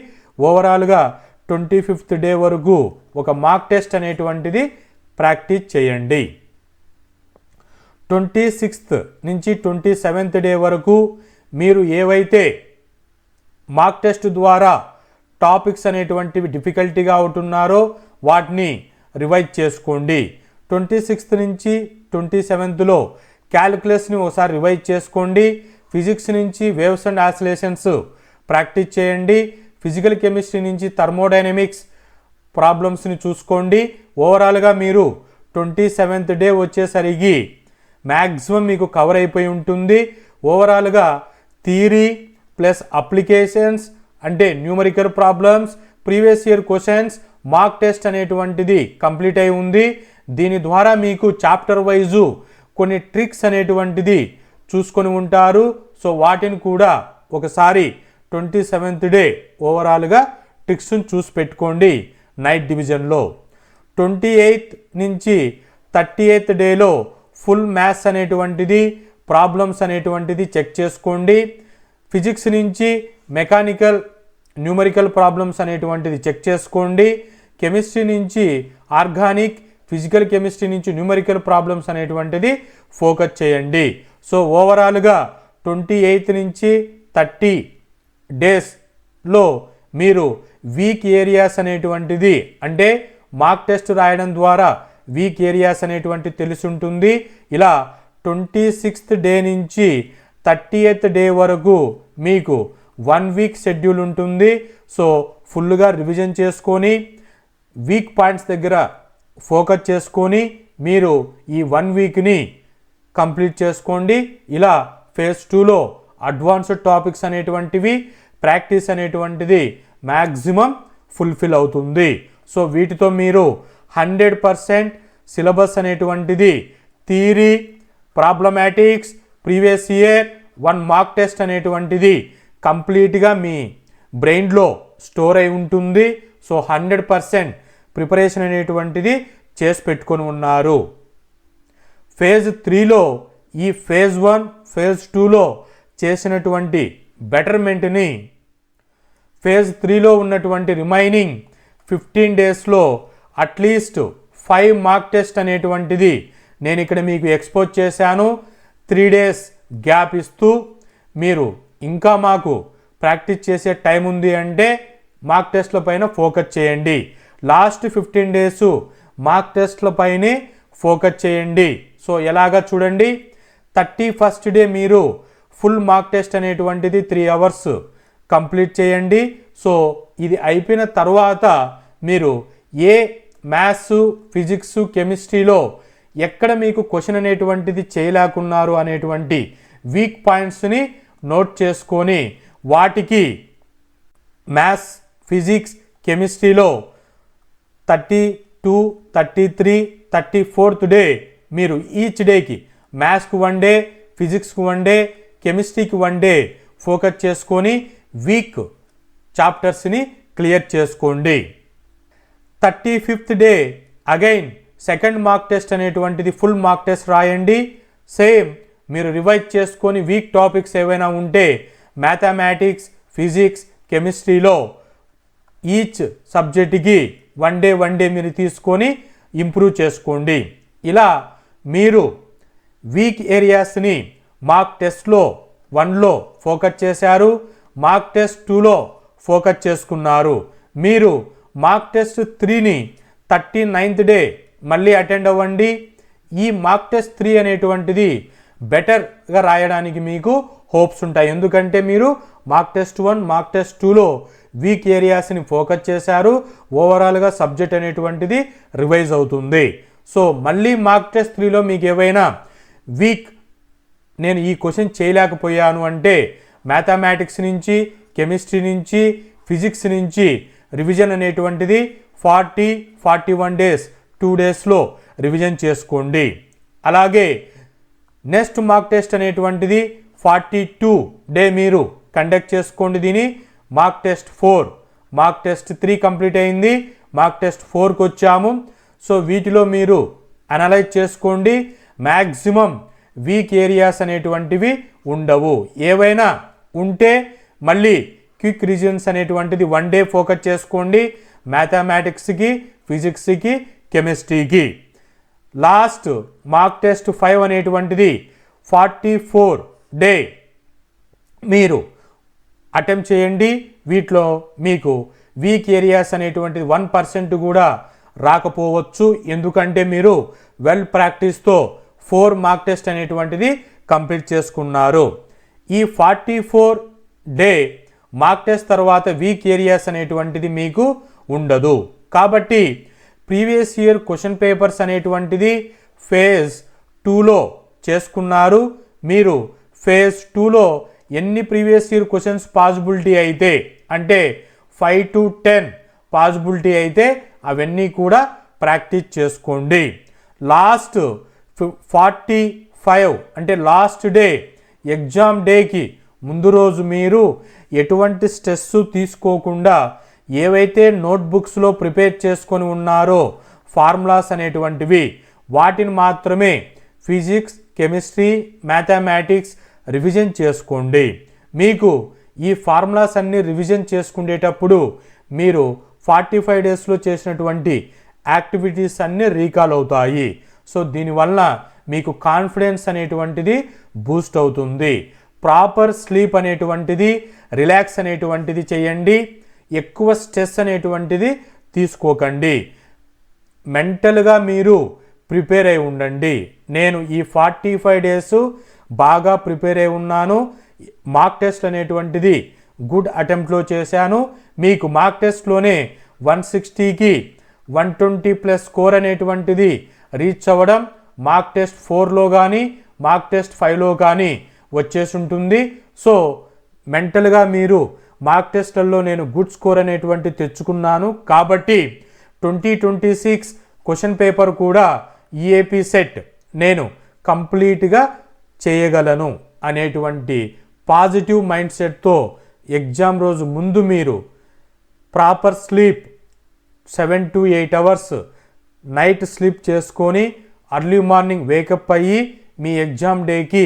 ఓవరాల్గా 25th డే వరకు ఒక మార్క్ టెస్ట్ అనేటువంటిది ప్రాక్టీస్ చేయండి. 26th నుంచి 27th డే వరకు మీరు ఏవైతే మార్క్ టెస్ట్ ద్వారా టాపిక్స్ అనేటువంటివి డిఫికల్టీగా ఉంటున్నారో వాటిని రివైజ్ చేసుకోండి. 26th నుంచి 27thలో క్యాలిక్యులస్ని ఒకసారి రివైజ్ చేసుకోండి. ఫిజిక్స్ నుంచి వేవ్స్ అండ్ ఆసిలేషన్స్ ప్రాక్టీస్ చేయండి. ఫిజికల్ కెమిస్ట్రీ నుంచి థర్మోడైనమిక్స్ ప్రాబ్లమ్స్ని చూసుకోండి. ఓవరాల్గా మీరు 27th డే వచ్చేసరికి మ్యాక్సిమం మీకు కవర్ అయిపోయి ఉంటుంది. ఓవరాల్గా థియరీ ప్లస్ అప్లికేషన్స్ అంటే numerical problems, previous year questions, mark test అనేటువంటిది కంప్లీట్ అయి ఉంది. దీని ద్వారా మీకు చాప్టర్ వైజు కొన్ని ట్రిక్స్ అనేటువంటిది చూసుకొని ఉంటారు. సో వాటిని కూడా ఒకసారి 27th డే ఓవరాల్గా ట్రిక్స్ని చూసి పెట్టుకోండి. నైట్ డివిజన్లో. 28th నుంచి 38th డేలో ఫుల్ మ్యాథ్స్ అనేటువంటిది ప్రాబ్లమ్స్ అనేటువంటిది చెక్ చేసుకోండి. ఫిజిక్స్ నుంచి మెకానికల్ న్యూమరికల్ ప్రాబ్లమ్స్ అనేటువంటిది చెక్ చేసుకోండి. కెమిస్ట్రీ నుంచి ఆర్గానిక్, ఫిజికల్ కెమిస్ట్రీ నుంచి న్యూమరికల్ ప్రాబ్లమ్స్ అనేటువంటిది ఫోకస్ చేయండి. సో ఓవరాల్గా 28th నుంచి 30 డేస్లో మీరు వీక్ ఏరియాస్ అనేటువంటిది అంటే మార్క్ టెస్ట్ రాయడం ద్వారా వీక్ ఏరియాస్ అనేటువంటి తెలుసుంటుంది. ఇలా 26th డే నుంచి 30th డే వరకు మీకు 1 వీక్ షెడ్యూల్ ఉంటుంది. సో ఫుల్గా రివిజన్ చేసుకొని వీక్ పాయింట్స్ దగ్గర ఫోకస్ చేసుకొని మీరు ఈ 1 వీక్ని కంప్లీట్ చేసుకోండి. ఇలా ఫేజ్ 2లో అడ్వాన్స్డ్ టాపిక్స్ అనేటువంటివి ప్రాక్టీస్ అనేటువంటిది మ్యాక్సిమం ఫుల్ఫిల్ అవుతుంది. సో వీటితో మీరు 100% సిలబస్ అనేటువంటిది theory, problematics, previous year, 1 mark test అనేటువంటిది కంప్లీట్గా మీ బ్రెయిన్లో స్టోర్ అయి ఉంటుంది. సో 100% ప్రిపరేషన్ అనేటువంటిది చేసి పెట్టుకొని ఉన్నారు. ఫేజ్ 3లో ఈ ఫేజ్ 1, ఫేజ్ 2లో చేసినటువంటి బెటర్మెంట్ని ఫేజ్ 3లో ఉన్నటువంటి రిమైనింగ్ 15 డేస్లో అట్లీస్ట్ 5 మార్క్ టెస్ట్ అనేటువంటిది నేను ఇక్కడ మీకు ఎక్స్పోజ్ చేశాను. 3 డేస్ గ్యాప్ ఇస్తూ మీరు ఇంకా మాకు ప్రాక్టీస్ చేసే టైం ఉంది అంటే మార్క్ టెస్ట్ల పైన ఫోకస్ చేయండి. లాస్ట్ 15 డేస్ మార్క్ టెస్ట్ల పైనే ఫోకస్ చేయండి. సో ఎలాగా చూడండి, 31st డే మీరు ఫుల్ మార్క్ టెస్ట్ అనేటువంటిది 3 అవర్స్ కంప్లీట్ చేయండి. సో ఇది అయిపోయిన తర్వాత మీరు ఏ మ్యాథ్స్, ఫిజిక్స్, కెమిస్ట్రీలో ఎక్కడ మీకు క్వశ్చన్ అనేటువంటిది చేయలేకున్నారు అనేటువంటి వీక్ పాయింట్స్ని నోట్ చేసుకొని వాటికి మ్యాథ్స్, ఫిజిక్స్, కెమిస్ట్రీలో 32, 33, 34th డే మీరు ఈచ్ డేకి మ్యాథ్స్కి 1 డే, ఫిజిక్స్కి 1 డే, కెమిస్ట్రీకి 1 డే ఫోకస్ చేసుకొని వీక్ చాప్టర్స్ని క్లియర్ చేసుకోండి. 35th day again second mark test అనేటువంటిది ఫుల్ మార్క్ టెస్ట్ రాయండి. సేమ్ మీరు రివైజ్ చేసుకొని వీక్ టాపిక్స్ ఏవైనా ఉంటే మ్యాథమెటిక్స్, ఫిజిక్స్, కెమిస్ట్రీలో ఈచ్ సబ్జెక్ట్కి 1 డే మీరు తీసుకొని ఇంప్రూవ్ చేసుకోండి. ఇలా మీరు వీక్ ఏరియాస్ని మార్క్ టెస్ట్లో 1లో ఫోకస్ చేశారు, మార్క్ టెస్ట్ 2లో ఫోకస్ చేసుకున్నారు. మీరు మార్క్ టెస్ట్ 3ని 39th డే మళ్ళీ అటెండ్ అవ్వండి. ఈ మార్క్ టెస్ట్ 3 అనేటువంటిది బెటర్గా రాయడానికి మీకు హోప్స్ ఉంటాయి. ఎందుకంటే మీరు మార్క్ టెస్ట్ 1, మార్క్ టెస్ట్ 2లో వీక్ ఏరియాస్ని ఫోకస్ చేశారు. ఓవరాల్గా సబ్జెక్ట్ అనేటువంటిది రివైజ్ అవుతుంది. సో మళ్ళీ మార్క్ టెస్ట్ 3లో మీకు ఏవైనా వీక్ నేను ఈ క్వశ్చన్ చేయలేకపోయాను అంటే మ్యాథమెటిక్స్ నుంచి, కెమిస్ట్రీ నుంచి, ఫిజిక్స్ నుంచి రివిజన్ అనేటువంటిది 41 డేస్ 2 డేస్లో రివిజన్ చేసుకోండి. అలాగే నెక్స్ట్ మార్క్ టెస్ట్ అనేటువంటిది 42 డే మీరు కండక్ట్ చేసుకోండి. దీని mark test 4, mark test 3 complete అయింది, మార్క్ టెస్ట్ 4కి వచ్చాము. సో వీటిలో మీరు అనలైజ్ చేసుకోండి. మ్యాక్సిమం వీక్ ఏరియాస్ అనేటువంటివి ఉండవు. ఏవైనా ఉంటే మళ్ళీ క్విక్ రివిజన్స్ అనేటువంటిది 1 డే ఫోకస్ చేసుకోండి మ్యాథమెటిక్స్కి, ఫిజిక్స్కి, కెమిస్ట్రీకి. లాస్ట్ మార్క్ టెస్ట్ 5 అనేటువంటిది 44 డే మీరు అటెంప్ట్ చేయండి. వీటిలో మీకు వీక్ ఏరియాస్ అనేటువంటిది 1% కూడా రాకపోవచ్చు. ఎందుకంటే మీరు వెల్ ప్రాక్టీస్తో 4 మార్క్ టెస్ట్ అనేటువంటిది కంప్లీట్ చేసుకున్నారు. ఈ 44 డే మార్క్ టెస్ట్ తర్వాత వీక్ ఏరియాస్ అనేటువంటిది మీకు ఉండదు. కాబట్టి ప్రీవియస్ ఇయర్ క్వశ్చన్ పేపర్స్ అనేటువంటిది ఫేజ్ 2లో చేసుకున్నారు. మీరు ఫేజ్ 2లో ఎన్ని ప్రీవియస్ ఇయర్ క్వశ్చన్స్ పాసిబిలిటీ అయితే అంటే 5 to 10 పాసిబిలిటీ అయితే అవన్నీ కూడా ప్రాక్టీస్ చేసుకోండి. లాస్ట్ 45 అంటే లాస్ట్ డే ఎగ్జామ్ డేకి ముందు రోజు మీరు ఎటువంటి స్ట్రెస్ తీసుకోకుండా ఏవైతే నోట్బుక్స్లో ప్రిపేర్ చేసుకొని ఉన్నారో ఫార్ములాస్ అనేటువంటివి వాటిని మాత్రమే ఫిజిక్స్, కెమిస్ట్రీ, మ్యాథమెటిక్స్ రివిజన్ చేసుకోండి. మీకు ఈ ఫార్ములాస్ అన్నీ రివిజన్ చేసుకునేటప్పుడు మీరు 45 డేస్లో చేసినటువంటి యాక్టివిటీస్ అన్నీ రీకాల్ అవుతాయి. సో దీనివల్ల మీకు కాన్ఫిడెన్స్ అనేటువంటిది బూస్ట్ అవుతుంది. ప్రాపర్ స్లీప్ అనేటువంటిది, రిలాక్స్ అనేటువంటిది చేయండి. ఎక్కువ స్ట్రెస్ అనేటువంటిది తీసుకోకండి. మెంటల్గా మీరు ప్రిపేర్ అయి ఉండండి. నేను ఈ 45 డేస్ బాగా ప్రిపేర్ అయి ఉన్నాను. మార్క్ టెస్ట్ అనేటువంటిది గుడ్ అటెంప్ట్లో చేశాను. మీకు మార్క్ టెస్ట్లోనే 160కి 120 ప్లస్ స్కోర్ అనేటువంటిది రీచ్ అవ్వడం మార్క్ టెస్ట్ 4లో కానీ మార్క్ టెస్ట్ 5లో కానీ వచ్చేసి ఉంటుంది. సో మెంటల్గా మీరు మార్క్ టెస్ట్లలో నేను గుడ్ స్కోర్ అనేటువంటి తెచ్చుకున్నాను కాబట్టి 2026 క్వశ్చన్ పేపర్ కూడా ఈఏపీ సెట్ నేను కంప్లీట్గా చేయగలను అనేటువంటి పాజిటివ్ మైండ్ సెట్తో ఎగ్జామ్ రోజు ముందు మీరు proper sleep 7 to 8 hours night sleep చేసుకొని అర్లీ మార్నింగ్ వేకప్ అయ్యి మీ ఎగ్జామ్ డేకి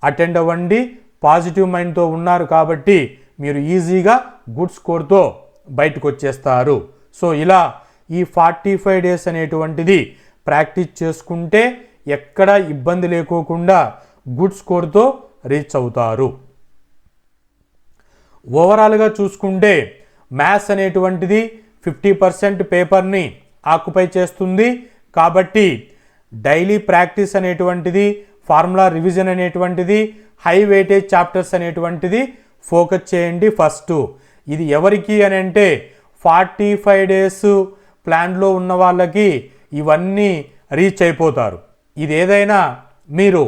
అటెండ్ అవ్వండి. పాజిటివ్ మైండ్తో ఉన్నారు కాబట్టి మీరు ఈజీగా గుడ్ స్కోర్తో బయటకు వచ్చేస్తారు. సో ఇలా ఈ 45 డేస్ అనేటువంటిది ప్రాక్టీస్ చేసుకుంటే ఎక్కడ ఇబ్బంది లేకోకుండా గుడ్ స్కోర్తో రీచ్ అవుతారు. ఓవరాల్గా చూసుకుంటే మ్యాథ్స్ అనేటువంటిది 50% పేపర్ని ఆక్యుపై చేస్తుంది కాబట్టి డైలీ ప్రాక్టీస్ అనేటువంటిది, ఫార్ములా రివిజన్ అనేటువంటిది, హై వెయిటేజ్ చాప్టర్స్ అనేటువంటిది ఫోకస్ చేయండి ఫస్ట్. ఇది ఎవరికి అని అంటే 45 డేస్ ప్లాన్లో ఉన్న వాళ్ళకి ఇవన్నీ రీచ్ అయిపోతారు. ఇది ఏదైనా మీరు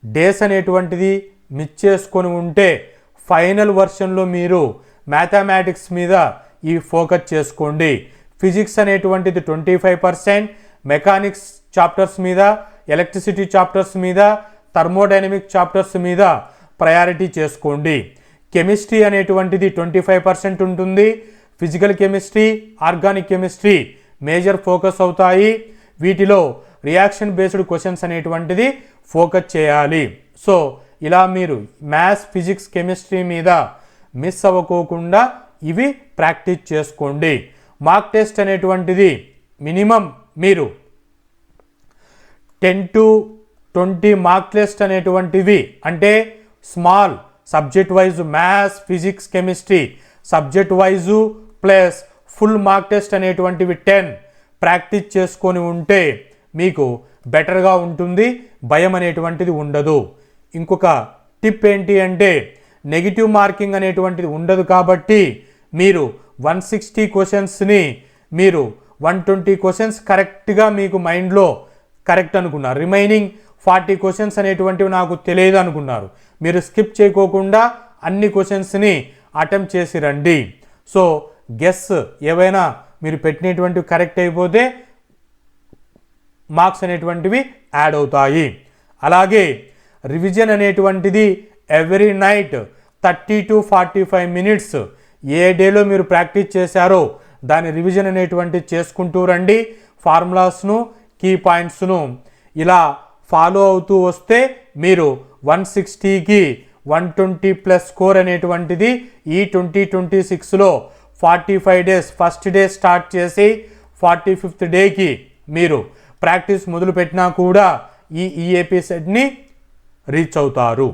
డేస్ అనేటువంటిది మిస్ చేసుకొని ఉంటే ఫైనల్ వర్షన్లో మీరు మ్యాథమెటిక్స్ మీద ఈ ఫోకస్ చేసుకోండి. ఫిజిక్స్ అనేటువంటిది 25%, మెకానిక్స్ చాప్టర్స్ మీద, ఎలక్ట్రిసిటీ చాప్టర్స్ మీద, థర్మోడైనమిక్ చాప్టర్స్ మీద ప్రయారిటీ చేసుకోండి. కెమిస్ట్రీ అనేటువంటిది 25% ఉంటుంది. Physical chemistry, organic chemistry major focus అవుతాయి. వీటిలో రియాక్షన్ బేస్డ్ క్వశ్చన్స్ అనేటువంటిది ఫోకస్ చేయాలి. సో ఇలా మీరు మ్యాథ్స్, ఫిజిక్స్, కెమిస్ట్రీ మీద మిస్ అవ్వకోకుండా ఇవి ప్రాక్టీస్ చేసుకోండి. మార్క్ టెస్ట్ అనేటువంటిది మినిమం మీరు 10 to 20 మార్క్ టెస్ట్ అనేటువంటివి అంటే small subject wise maths, physics, chemistry subject wise plus full mark test అనేటువంటివి 10 ప్రాక్టీస్ చేసుకొని ఉంటే మీకు బెటర్గా ఉంటుంది. భయం అనేటువంటిది ఉండదు. ఇంకొక టిప్ ఏంటి అంటే నెగిటివ్ మార్కింగ్ అనేటువంటిది ఉండదు కాబట్టి మీరు 160 క్వశ్చన్స్ని మీరు 120 క్వశ్చన్స్ కరెక్ట్గా మీకు మైండ్లో కరెక్ట్ అనుకున్నారు. రిమైనింగ్ 40 క్వశ్చన్స్ అనేటువంటివి నాకు తెలియదు అనుకున్నారు. మీరు స్కిప్ చేయకోకుండా అన్ని క్వశ్చన్స్ని అటెంప్ట్ చేసి రండి. సో గెస్ ఏవైనా మీరు పెట్టినటువంటివి కరెక్ట్ అయిపోతే మార్క్స్ అనేటువంటివి యాడ్ అవుతాయి. అలాగే రివిజన్ అనేటువంటిది ఎవ్రీ నైట్ 30 to 45 మినిట్స్ ఏ డేలో మీరు ప్రాక్టీస్ చేశారో దాని రివిజన్ అనేటువంటిది చేసుకుంటూ రండి. ఫార్ములాస్ను, కీ పాయింట్స్ను ఇలా ఫాలో అవుతూ వస్తే మీరు 160కి 120 ప్లస్ స్కోర్ అనేటువంటిది ఈ 2026లో 45 డేస్ ఫస్ట్ డే స్టార్ట్ చేసి 45th డేకి మీరు ప్రాక్టీస్ మొదలుపెట్టినా కూడా ఈ ఈఏపీ సెట్ని రీచ్ అవుతారు.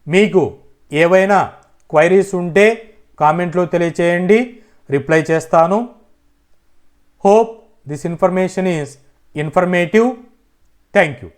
మీకు ఏవైనా క్వైరీస్ ఉంటే కామెంట్లో తెలియచేయండి, రిప్లై చేస్తాను. Hope this information is informative. Thank you.